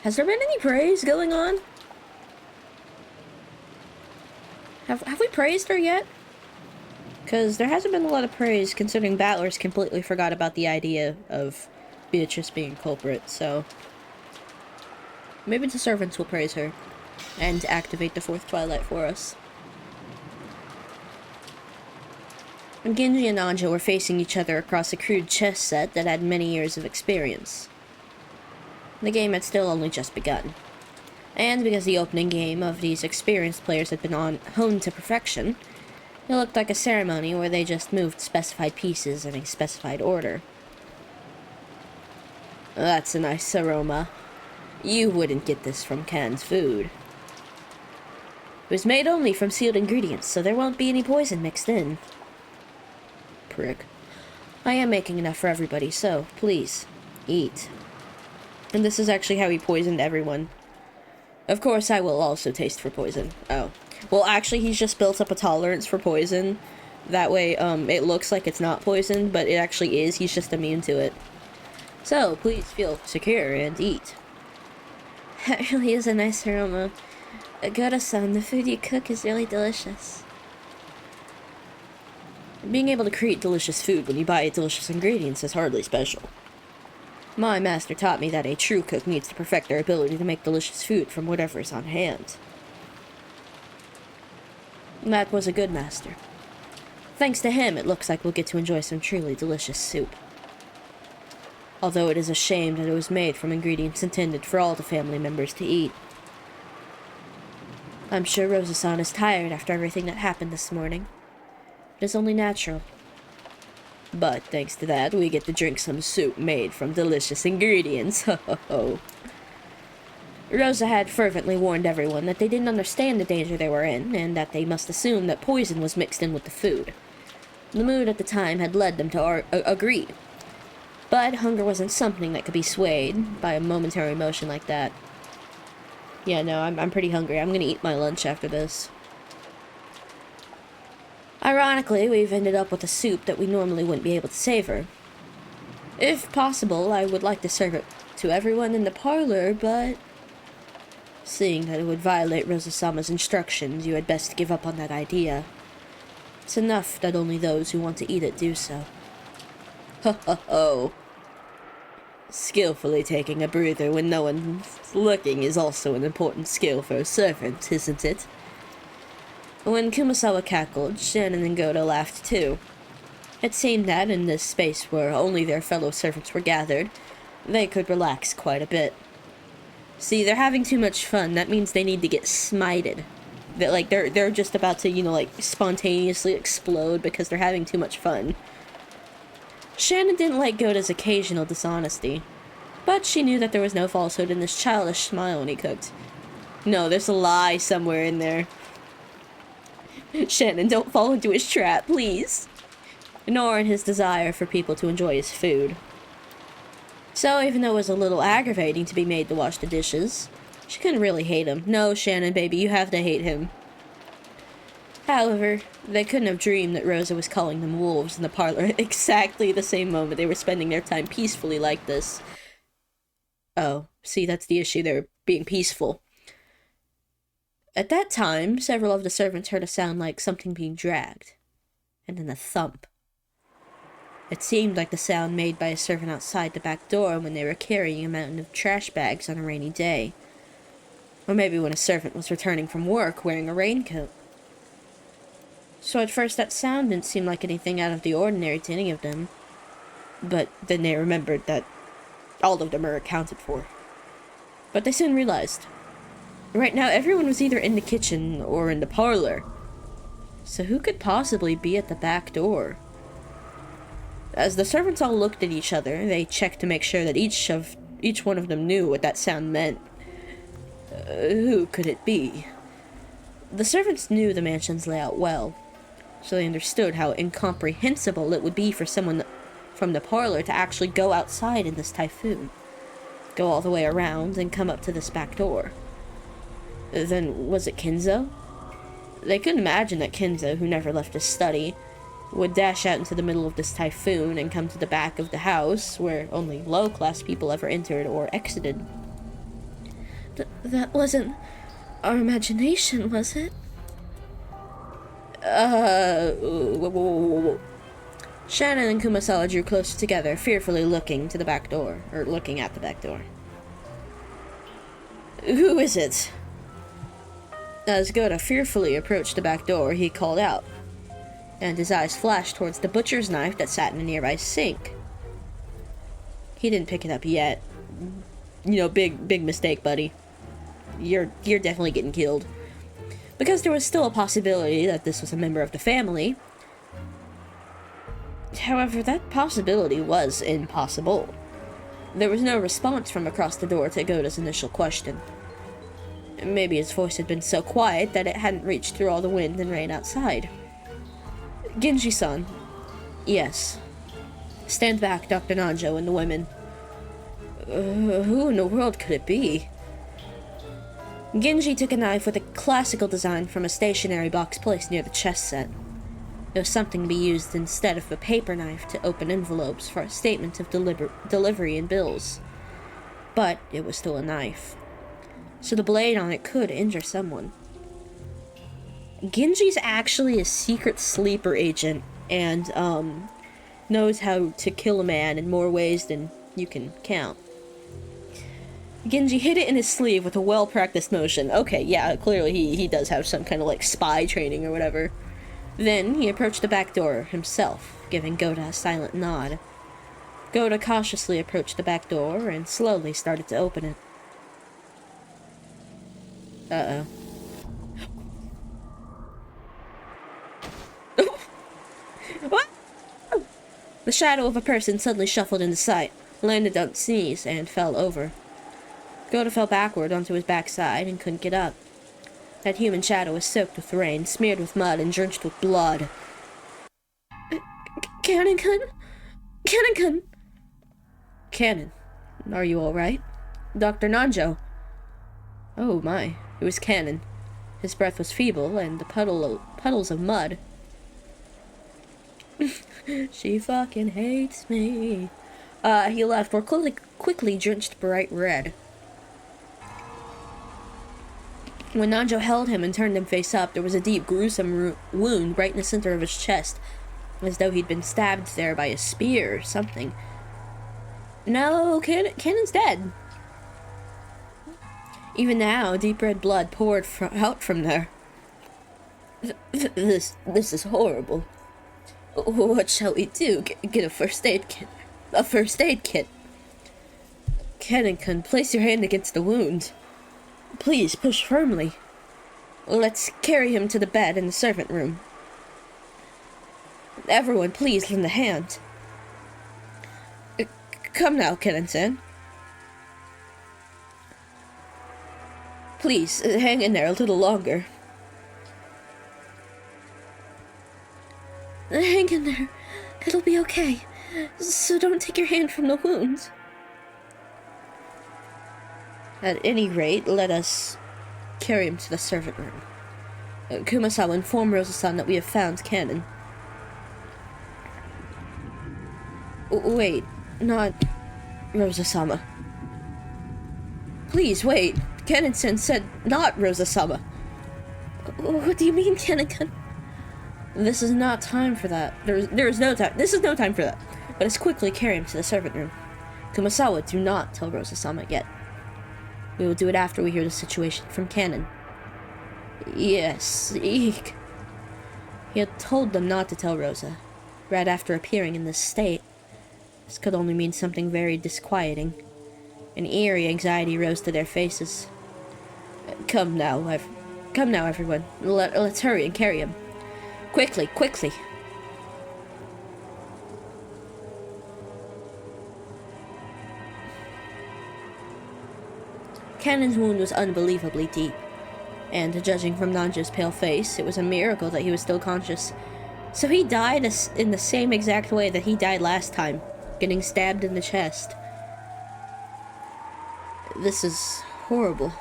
Has there been any praise going on? Have we praised her yet? Because there hasn't been a lot of praise, considering battlers completely forgot about the idea of Beatrice being culprit, so... maybe the servants will praise her, and activate the fourth twilight for us. Genji and Anja were facing each other across a crude chess set that had many years of experience. The game had still only just begun. And because the opening game of these experienced players had been honed to perfection, it looked like a ceremony where they just moved specified pieces in a specified order. That's a nice aroma. You wouldn't get this from canned food. It was made only from sealed ingredients, so there won't be any poison mixed in. Prick. I am making enough for everybody, so please, eat. And this is actually how he poisoned everyone. Of course, I will also taste for poison. Oh. Well, actually, he's just built up a tolerance for poison. That way, it looks like it's not poison, but it actually is. He's just immune to it. So, please feel secure and eat. That really is a nice aroma. Goro-san, the food you cook is really delicious. Being able to create delicious food when you buy delicious ingredients is hardly special. My master taught me that a true cook needs to perfect their ability to make delicious food from whatever is on hand. That was a good master. Thanks to him, it looks like we'll get to enjoy some truly delicious soup. Although it is a shame that it was made from ingredients intended for all the family members to eat. I'm sure Rosa-san is tired after everything that happened this morning. It is only natural. But thanks to that, we get to drink some soup made from delicious ingredients. Ho ho ho. Rosa had fervently warned everyone that they didn't understand the danger they were in, and that they must assume that poison was mixed in with the food. The mood at the time had led them to agree. But hunger wasn't something that could be swayed by a momentary emotion like that. Yeah, no, I'm pretty hungry. I'm gonna eat my lunch after this. Ironically, we've ended up with a soup that we normally wouldn't be able to savor. If possible, I would like to serve it to everyone in the parlor, but... seeing that it would violate Rosa-sama's instructions, you had best give up on that idea. It's enough that only those who want to eat it do so. Ho ho ho. Skillfully taking a breather when no one's looking is also an important skill for a servant, isn't it? When Kumasawa cackled, Shannon and Goto laughed too. It seemed that, in this space where only their fellow servants were gathered, they could relax quite a bit. See, they're having too much fun. That means they need to get smited. They're just about to, spontaneously explode because they're having too much fun. Shannon didn't like Gota's occasional dishonesty, but she knew that there was no falsehood in this childish smile when he cooked. No, there's a lie somewhere in there. Shannon, don't fall into his trap, please. Nor in his desire for people to enjoy his food. So, even though it was a little aggravating to be made to wash the dishes, she couldn't really hate him. No, Shannon, baby, you have to hate him. However, they couldn't have dreamed that Rosa was calling them wolves in the parlor at exactly the same moment they were spending their time peacefully like this. Oh, see, that's the issue. They were being peaceful. At that time, several of the servants heard a sound like something being dragged, and then a thump. It seemed like the sound made by a servant outside the back door when they were carrying a mountain of trash bags on a rainy day. Or maybe when a servant was returning from work wearing a raincoat. So at first that sound didn't seem like anything out of the ordinary to any of them. But then they remembered that all of them are accounted for. But they soon realized. Right now, everyone was either in the kitchen or in the parlor. So who could possibly be at the back door? As the servants all looked at each other, they checked to make sure that each one of them knew what that sound meant. Who could it be? The servants knew the mansion's layout well, so they understood how incomprehensible it would be for someone from the parlor to actually go outside in this typhoon, go all the way around, and come up to this back door. Then, was it Kenzo? They couldn't imagine that Kenzo, who never left his study, would dash out into the middle of this typhoon and come to the back of the house, where only low-class people ever entered or exited. That wasn't our imagination, was it? Whoa, whoa, whoa, whoa. Shannon and Kumasawa drew closer together, fearfully looking to the back door, or looking at the back door. Who is it? As Goda fearfully approached the back door, he called out, and his eyes flashed towards the butcher's knife that sat in a nearby sink. He didn't pick it up yet. You know, big mistake, buddy. You're definitely getting killed. Because there was still a possibility that this was a member of the family. However, that possibility was impossible. There was no response from across the door to Goda's initial question. Maybe his voice had been so quiet that it hadn't reached through all the wind and rain outside. Genji-san. Yes. Stand back, Dr. Nanjo and the women. Who in the world could it be? Genji took a knife with a classical design from a stationery box placed near the chest set. It was something to be used instead of a paper knife to open envelopes for a statement of delivery and bills. But it was still a knife, so the blade on it could injure someone. Genji's actually a secret sleeper agent and knows how to kill a man in more ways than you can count. Genji hid it in his sleeve with a well-practiced motion. Okay, yeah, clearly he does have some kind of, like, spy training or whatever. Then he approached the back door himself, giving Goda a silent nod. Goda cautiously approached the back door and slowly started to open it. Uh-oh. What? The shadow of a person suddenly shuffled into sight, landed on its knees, and fell over. Goda fell backward onto his backside and couldn't get up. That human shadow was soaked with rain, smeared with mud, and drenched with blood. Cannon-kun? Cannon-kun? Cannon, are you alright? Dr. Nanjo. Oh my, it was Cannon. His breath was feeble, and the puddles of mud. She fucking hates me. He left, were quickly drenched bright red. When Nanjo held him and turned him face up, there was a deep, gruesome wound right in the center of his chest, as though he'd been stabbed there by a spear or something. No, Cannon's dead. Even now, deep red blood poured out from there. This is horrible. What shall we do? Get a first aid kit. A first aid kit. Cannon-kun, place your hand against the wound. Please, push firmly. Let's carry him to the bed in the servant room. Everyone, please lend a hand. Come now, Cannon-san. Please, hang in there a little longer. Hang in there. It'll be okay. So don't take your hand from the wound. At any rate, let us carry him to the servant room. Kumasawa, inform Rosa-san that we have found Cannon. Wait, not Rosa-sama. Please, wait. Cannon-san said not Rosa-sama. What do you mean, Cannon-kun? This is not time for that. There is no time. This is no time for that. Let us quickly carry him to the servant room. Kumasawa, do not tell Rosa-sama yet. We will do it after we hear the situation from Cannon. Yes, eek. He had told them not to tell Rosa, right after appearing in this state. This could only mean something very disquieting. An eerie anxiety rose to their faces. Come now, everyone. Let's hurry and carry him. Quickly, quickly. Cannon's wound was unbelievably deep, and judging from Nanjo's pale face, it was a miracle that he was still conscious. So he died in the same exact way that he died last time, getting stabbed in the chest. This is horrible.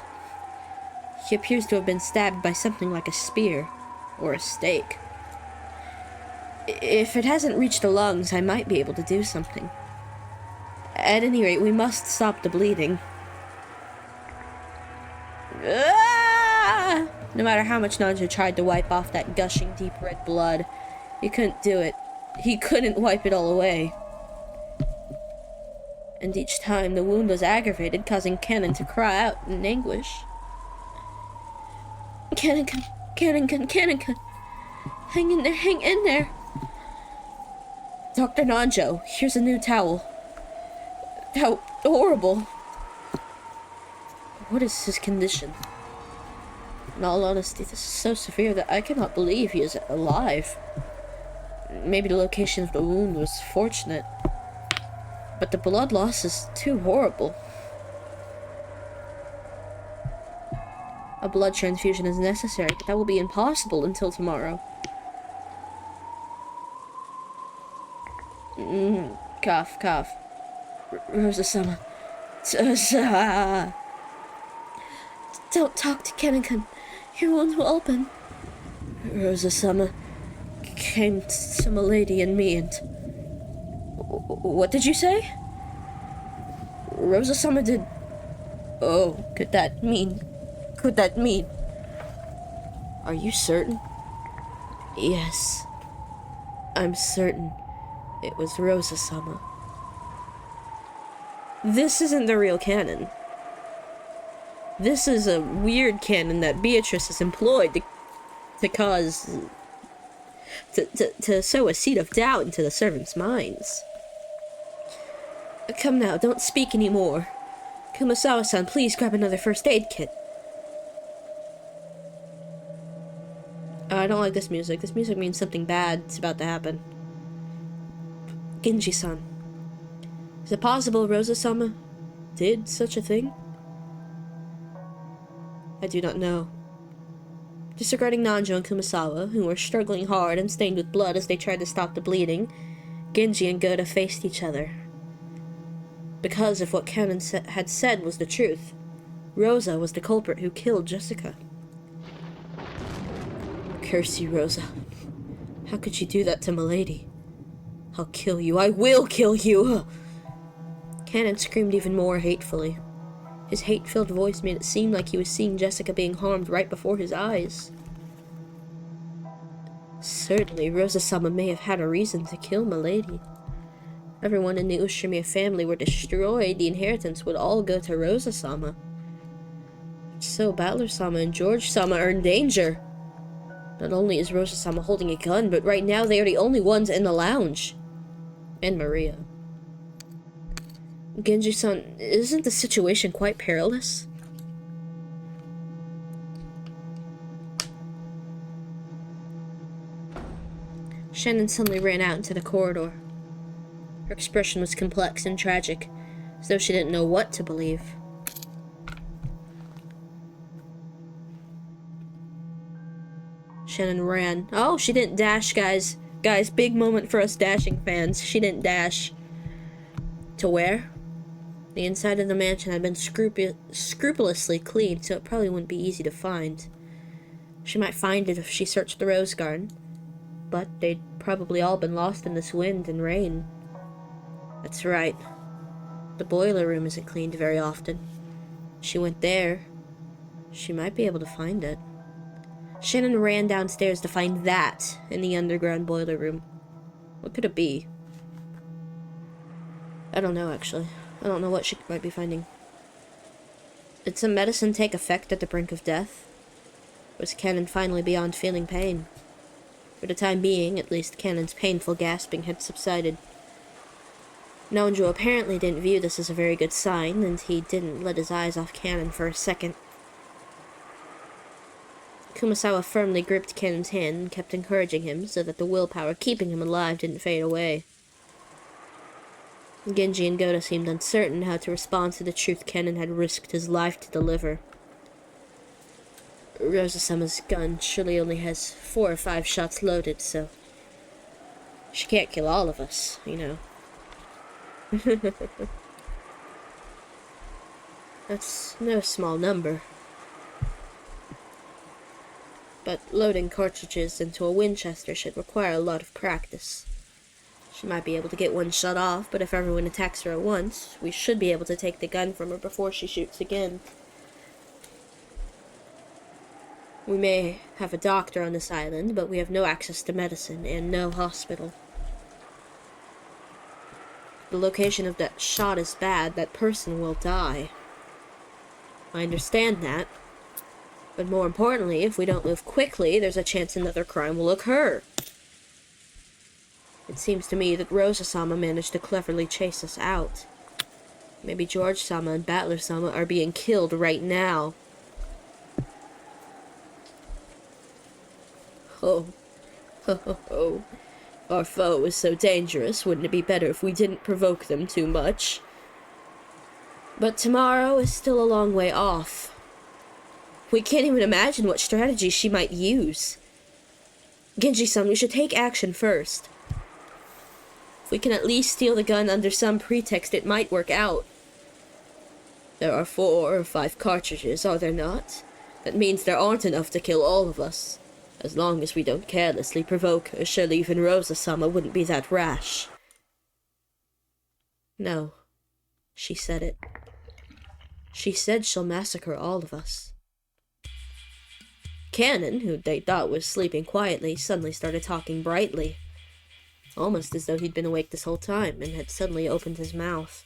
He appears to have been stabbed by something like a spear, or a stake. If it hasn't reached the lungs, I might be able to do something. At any rate, we must stop the bleeding. Ah! No matter how much Nanjo tried to wipe off that gushing deep red blood, he couldn't do it. He couldn't wipe it all away. And each time the wound was aggravated, causing Cannon to cry out in anguish. Cannon, hang in there, hang in there. Dr. Nanjo, here's a new towel. How horrible. What is his condition? In all honesty, this is so severe that I cannot believe he is alive. Maybe the location of the wound was fortunate, but the blood loss is too horrible. A blood transfusion is necessary, but that will be impossible until tomorrow. Cough, cough. Rosa-sama. Don't talk to Kennekin. Your wounds will open. Rosa-sama came to my lady and me and... What did you say? Rosa-sama did... Oh, could that mean... Are you certain? Yes. I'm certain it was Rosa-sama. This isn't the real canon. This is a weird canon that Beatrice has employed to cause... To sow a seed of doubt into the servants' minds. Come now, don't speak anymore. Kumasawa-san, please grab another first aid kit. I don't like this music. This music means something bad's about to happen. Genji-san. Is it possible Rosa-sama did such a thing? I do not know. Disregarding Nanjo and Kumasawa, who were struggling hard and stained with blood as they tried to stop the bleeding, Genji and Goda faced each other. Because if what Canon had said was the truth, Rosa was the culprit who killed Jessica. Curse you, Rosa. How could you do that to milady? I'll kill you. I will kill you! Canon screamed even more hatefully. His hate-filled voice made it seem like he was seeing Jessica being harmed right before his eyes. Certainly, Rosa-sama may have had a reason to kill milady. Everyone in the Ushimiya family were destroyed, the inheritance would all go to Rosa-sama. So Battler-sama and George-sama are in danger. Not only is Rosa-sama holding a gun, but right now they are the only ones in the lounge. And Maria. Genji-san, isn't the situation quite perilous? Shannon suddenly ran out into the corridor. Her expression was complex and tragic, as though she didn't know what to believe. Shannon ran. Oh, she didn't dash, guys. Guys, big moment for us dashing fans. She didn't dash. To where? The inside of the mansion had been scrupulously cleaned, so it probably wouldn't be easy to find. She might find it if she searched the rose garden, but they'd probably all been lost in this wind and rain. That's right. The boiler room isn't cleaned very often. She went there. She might be able to find it. Shannon ran downstairs to find that in the underground boiler room. What could it be? I don't know, actually. I don't know what she might be finding. Did some medicine take effect at the brink of death? Was Cannon finally beyond feeling pain? For the time being, at least, Cannon's painful gasping had subsided. Nonjo apparently didn't view this as a very good sign, and he didn't let his eyes off Cannon for a second. Kumasawa firmly gripped Cannon's hand and kept encouraging him so that the willpower keeping him alive didn't fade away. Genji and Goda seemed uncertain how to respond to the truth Cannon had risked his life to deliver. Rosa-sama's gun surely only has 4 or 5 shots loaded, so she can't kill all of us, you know. That's no small number. But loading cartridges into a Winchester should require a lot of practice. She might be able to get one shot off, but if everyone attacks her at once, we should be able to take the gun from her before she shoots again. We may have a doctor on this island, but we have no access to medicine and no hospital. The location of that shot is bad. That person will die. I understand that. But more importantly, if we don't move quickly, there's a chance another crime will occur. It seems to me that Rosa-sama managed to cleverly chase us out. Maybe George-sama and Battler-sama are being killed right now. Oh. Ho ho ho. Our foe is so dangerous, wouldn't it be better if we didn't provoke them too much? But tomorrow is still a long way off. We can't even imagine what strategy she might use. Genji-san, we should take action first. If we can at least steal the gun under some pretext, it might work out. There are 4 or 5 cartridges, are there not? That means there aren't enough to kill all of us. As long as we don't carelessly provoke her, surely even Rosa-sama wouldn't be that rash. No. She said it. She said she'll massacre all of us. Cannon, who they thought was sleeping quietly, suddenly started talking brightly. Almost as though he'd been awake this whole time and had suddenly opened his mouth.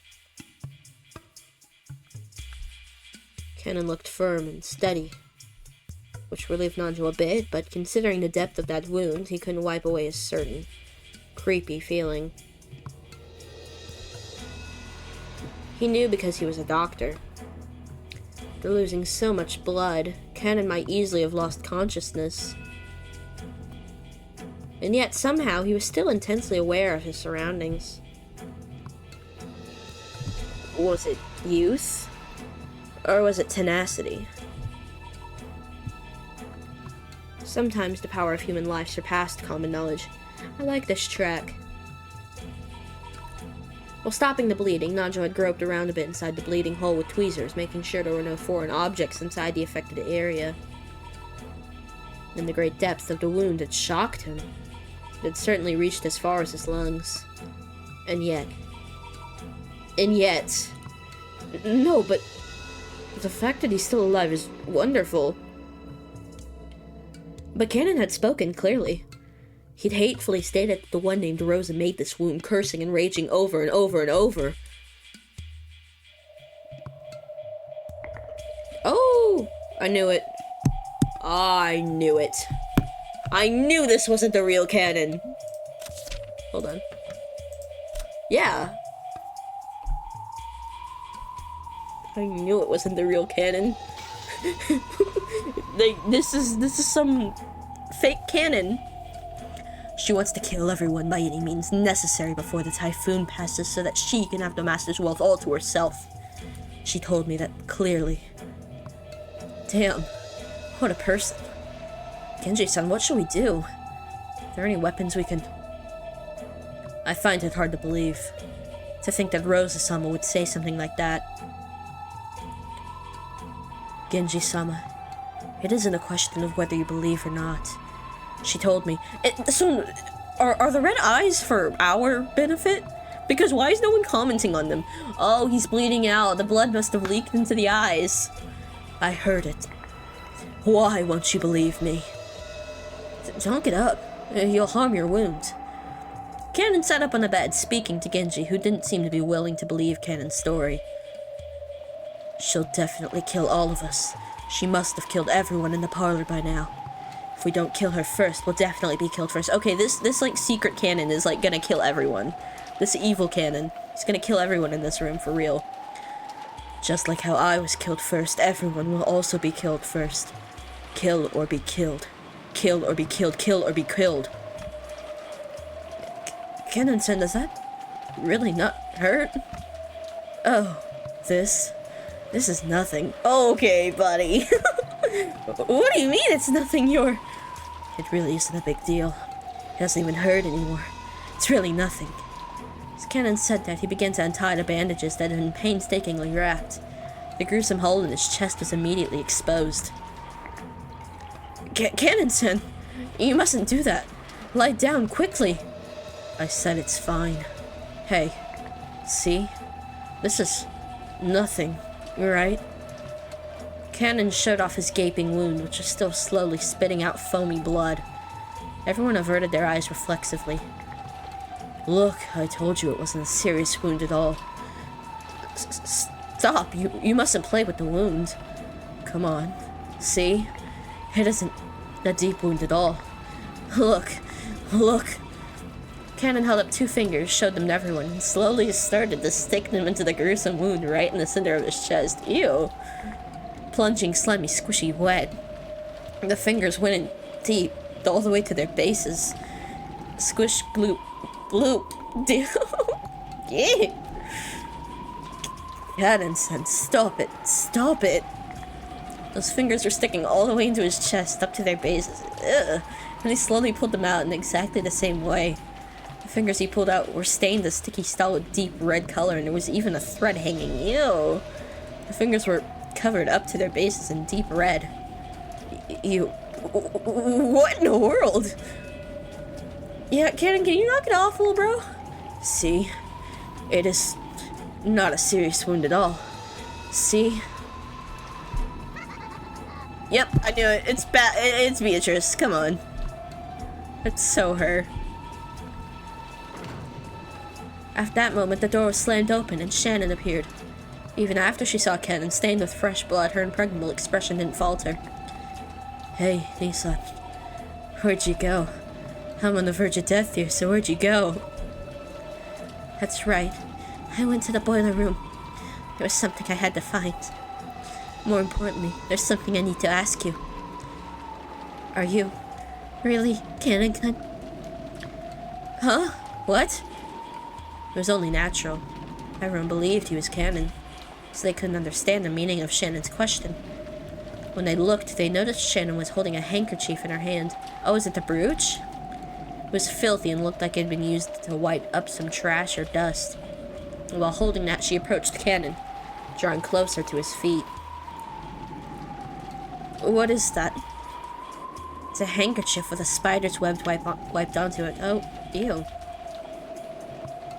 Cannon looked firm and steady, which relieved Nanjo a bit, but considering the depth of that wound, he couldn't wipe away a certain creepy feeling. He knew because he was a doctor. After losing so much blood, Cannon might easily have lost consciousness. And yet, somehow, he was still intensely aware of his surroundings. Was it youth? Or was it tenacity? Sometimes the power of human life surpassed common knowledge. I like this track. While stopping the bleeding, Nanjo had groped around a bit inside the bleeding hole with tweezers, making sure there were no foreign objects inside the affected area. And the great depth of the wound had shocked him. It had certainly reached as far as his lungs. And yet... No, but... the fact that he's still alive is wonderful. But Cannon had spoken clearly. He'd hatefully stated that the one named Rosa made this wound, cursing and raging over and over and over. Oh! I knew it. I knew it. I knew this wasn't the real Cannon. Hold on. Yeah. I knew it wasn't the real Cannon. This is some fake Cannon. She wants to kill everyone by any means necessary before the typhoon passes so that she can have the master's wealth all to herself. She told me that clearly. Damn, what a person. Genji-san, what should we do? Are there any weapons we can... I find it hard to believe. To think that Rosa-sama would say something like that. Genji-sama, it isn't a question of whether you believe or not. She told me. So, are the red eyes for our benefit? Because why is no one commenting on them? Oh, he's bleeding out. The blood must have leaked into the eyes. I heard it. Why won't you believe me? Don't get up. You'll harm your wound. Cannon sat up on the bed, speaking to Genji, who didn't seem to be willing to believe Cannon's story. She'll definitely kill all of us. She must have killed everyone in the parlor by now. If we don't kill her first, we'll definitely be killed first. Okay, this like secret Cannon is like gonna kill everyone. This evil Cannon. He's gonna kill everyone in this room for real. Just like how I was killed first, everyone will also be killed first. Kill or be killed. Kill or be killed. Kill or be killed. Cannon-san, does that really not hurt? Oh, this is nothing. Okay, buddy. What do you mean it's nothing? It really isn't a big deal. It doesn't even hurt anymore. It's really nothing. As Cannon said that, he began to untie the bandages that had been painstakingly wrapped. The gruesome hole in his chest was immediately exposed. Cannon-san, you mustn't do that. Lie down, quickly. I said it's fine. Hey, see? This is nothing, right? Cannon showed off his gaping wound, which was still slowly spitting out foamy blood. Everyone averted their eyes reflexively. Look, I told you it wasn't a serious wound at all. Stop, you mustn't play with the wound. Come on, see? It isn't a deep wound at all. Look. Cannon held up 2 fingers, showed them to everyone, and slowly started to stick them into the gruesome wound right in the center of his chest. Ew. Plunging, slimy, squishy, wet. The fingers went in deep, all the way to their bases. Squish, gloop, bloop, dew. Yeah. Cannon-san, stop it. Those fingers were sticking all the way into his chest, up to their bases. Ugh. And he slowly pulled them out in exactly the same way. The fingers he pulled out were stained a sticky solid deep red color, and there was even a thread hanging. Ew. The fingers were covered up to their bases in deep red. Ew. What in the world? Yeah, Cannon, can you knock it off, little bro? See? It is not a serious wound at all. See? Yep, I knew it. It's it's Beatrice. Come on. It's so her. At that moment, the door was slammed open and Shannon appeared. Even after she saw Cannon stained with fresh blood, her impregnable expression didn't falter. Hey, Lisa. Where'd you go? I'm on the verge of death here, so where'd you go? That's right. I went to the boiler room. There was something I had to find. More importantly, there's something I need to ask you. Are you really Cannon? Huh? What? It was only natural. Everyone believed he was Cannon, so they couldn't understand the meaning of Shannon's question. When they looked, they noticed Shannon was holding a handkerchief in her hand. Oh, is it the brooch? It was filthy and looked like it had been used to wipe up some trash or dust. And while holding that, she approached Cannon, drawing closer to his feet. What is that? It's a handkerchief with a spider's web wiped onto it. Oh, ew.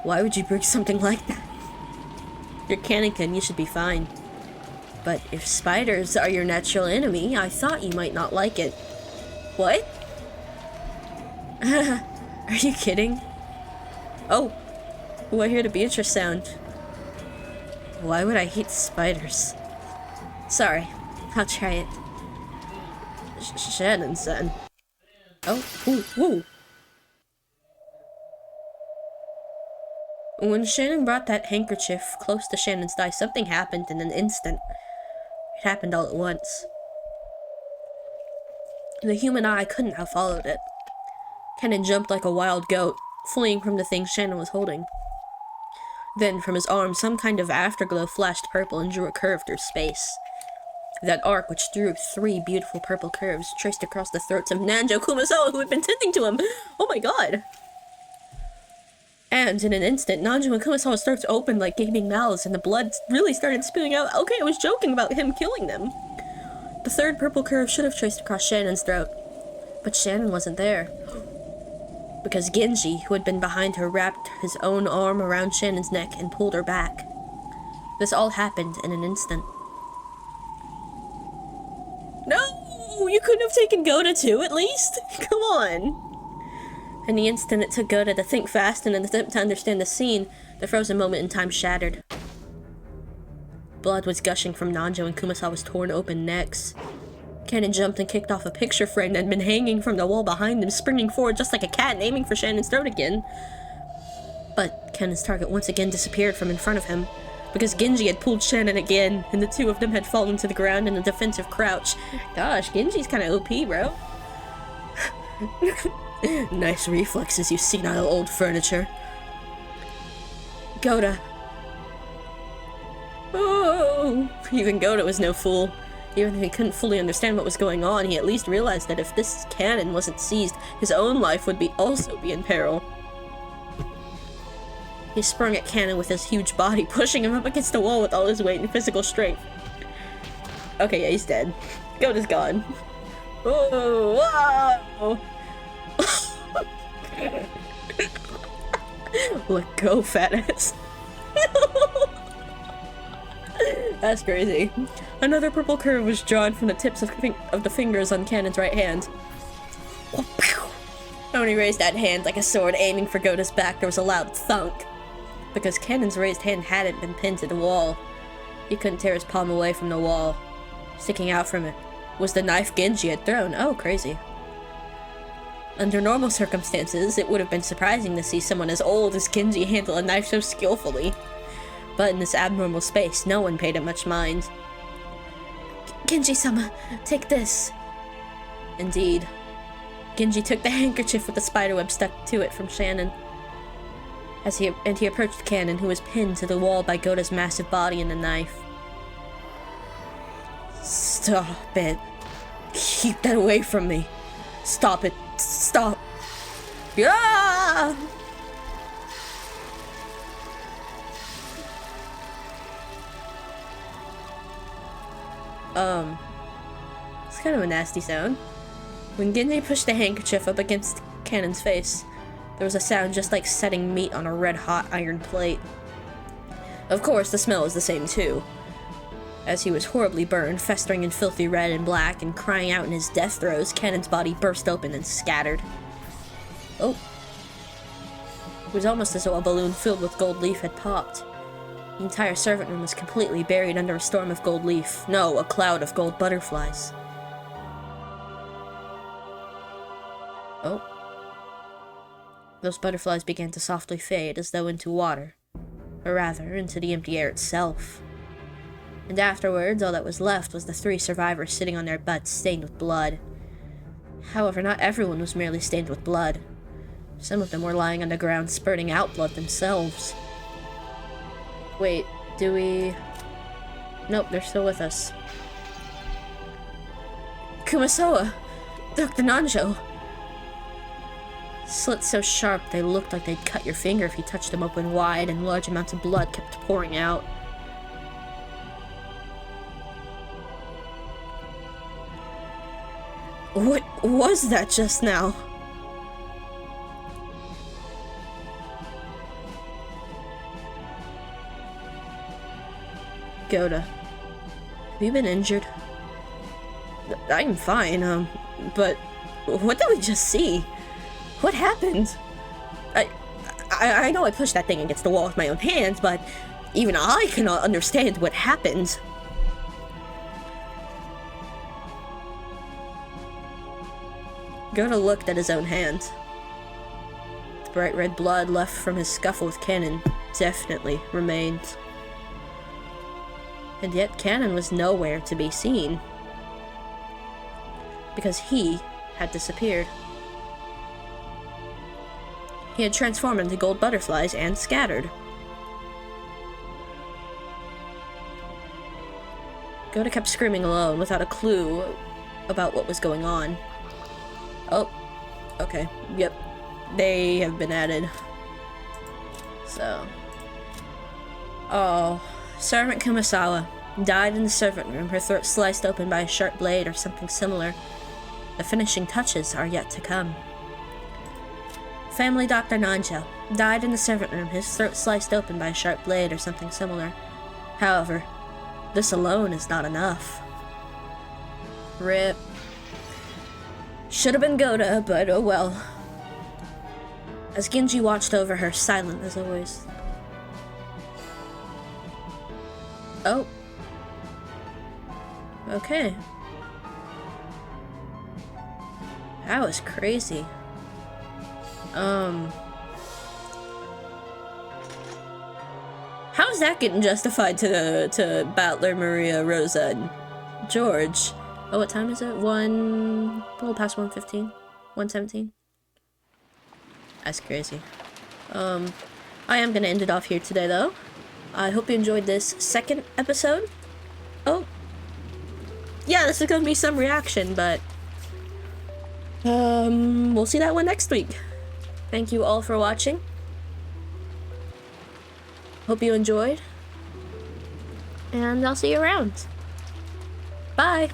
Why would you bring something like that? You're Cannon, you should be fine. But if spiders are your natural enemy, I thought you might not like it. What? Are you kidding? Oh, I hear the Beatrice sound. Why would I hate spiders? Sorry, I'll try it. Shannon-san. Oh, ooh. When Shannon brought that handkerchief close to Shannon's thigh, something happened in an instant. It happened all at once. The human eye couldn't have followed it. Cannon jumped like a wild goat, fleeing from the thing Shannon was holding. Then, from his arm, some kind of afterglow flashed purple and drew a curve through space. That arc, which drew 3 beautiful purple curves, traced across the throats of Nanjo Kumasawa, who had been tending to him. Oh my god! And in an instant, Nanjo and Kumasawa's throats opened like gaping mouths, and the blood really started spewing out. Okay, I was joking about him killing them. The 3rd purple curve should have traced across Shannon's throat, but Shannon wasn't there. Because Genji, who had been behind her, wrapped his own arm around Shannon's neck and pulled her back. This all happened in an instant. No! You couldn't have taken Goda too, at least? Come on! In the instant it took Goda to think fast and an attempt to understand the scene, the frozen moment in time shattered. Blood was gushing from Nanjo and Kumasawa's torn open necks. Cannon jumped and kicked off a picture frame that had been hanging from the wall behind them, springing forward just like a cat and aiming for Shannon's throat again. But Cannon's target once again disappeared from in front of him, because Genji had pulled Shannon again, and the 2 of them had fallen to the ground in a defensive crouch. Gosh, Genji's kinda OP, bro. Nice reflexes, you senile old furniture. Goda. Oh! Even Goda was no fool. Even though he couldn't fully understand what was going on, he at least realized that if this cannon wasn't seized, his own life would also be in peril. He sprung at Cannon with his huge body, pushing him up against the wall with all his weight and physical strength. Okay, yeah, he's dead. Goda's gone. Oh, wow! Let go, fat ass. That's crazy. Another purple curve was drawn from the tips of the fingers on Cannon's right hand. When he raised that hand like a sword aiming for Gota's back, there was a loud thunk. Because Cannon's raised hand hadn't been pinned to the wall, he couldn't tear his palm away from the wall. Sticking out from it was the knife Genji had thrown. Oh, crazy. Under normal circumstances, it would have been surprising to see someone as old as Genji handle a knife so skillfully. But in this abnormal space, no one paid it much mind. Genji-sama, take this. Indeed. Genji took the handkerchief with the spiderweb stuck to it from Shannon. He approached Cannon, who was pinned to the wall by Gota's massive body and the knife. Stop it. Keep that away from me. Stop it. Stop. Yeah! It's kind of a nasty sound. When Genji pushed the handkerchief up against Cannon's face, there was a sound just like setting meat on a red-hot iron plate. Of course, the smell was the same too. As he was horribly burned, festering in filthy red and black, and crying out in his death throes, Cannon's body burst open and scattered. Oh. It was almost as though a balloon filled with gold leaf had popped. The entire servant room was completely buried under a storm of gold leaf. No, a cloud of gold butterflies. Oh. Those butterflies began to softly fade, as though into water. Or rather, into the empty air itself. And afterwards, all that was left was the 3 survivors sitting on their butts, stained with blood. However, not everyone was merely stained with blood. Some of them were lying on the ground, spurting out blood themselves. Wait, do we... Nope, they're still with us. Kumasawa! Dr. Nanjo! Slits so sharp they looked like they'd cut your finger if you touched them open wide, and large amounts of blood kept pouring out. What was that just now? Gota, have you been injured? I'm fine, but what did we just see? What happened? I know I pushed that thing against the wall with my own hands, but even I cannot understand what happened. Gota looked at his own hand. The bright red blood left from his scuffle with Cannon definitely remained. And yet Cannon was nowhere to be seen. Because he had disappeared. He had transformed into gold butterflies and scattered. Gota kept screaming alone without a clue about what was going on. Oh, okay, yep, they have been added. So, oh, Servant Kumasawa died in the servant room, her throat sliced open by a sharp blade or something similar. The finishing touches are yet to come. Family Dr. Nanjo died in the servant room, his throat sliced open by a sharp blade or something similar. However, this alone is not enough. RIP. Should have been Gota, but oh well. As Genji watched over her, silent as always. Oh. Okay. That was crazy. How's that getting justified to Battler, Maria, Rosa, and George? Oh, what time is it? A little past 1:15? 1:17? That's crazy. I am gonna end it off here today, though. I hope you enjoyed this second episode. Oh. Yeah, this is gonna be some reaction, but... we'll see that one next week. Thank you all for watching. Hope you enjoyed. And I'll see you around. Bye!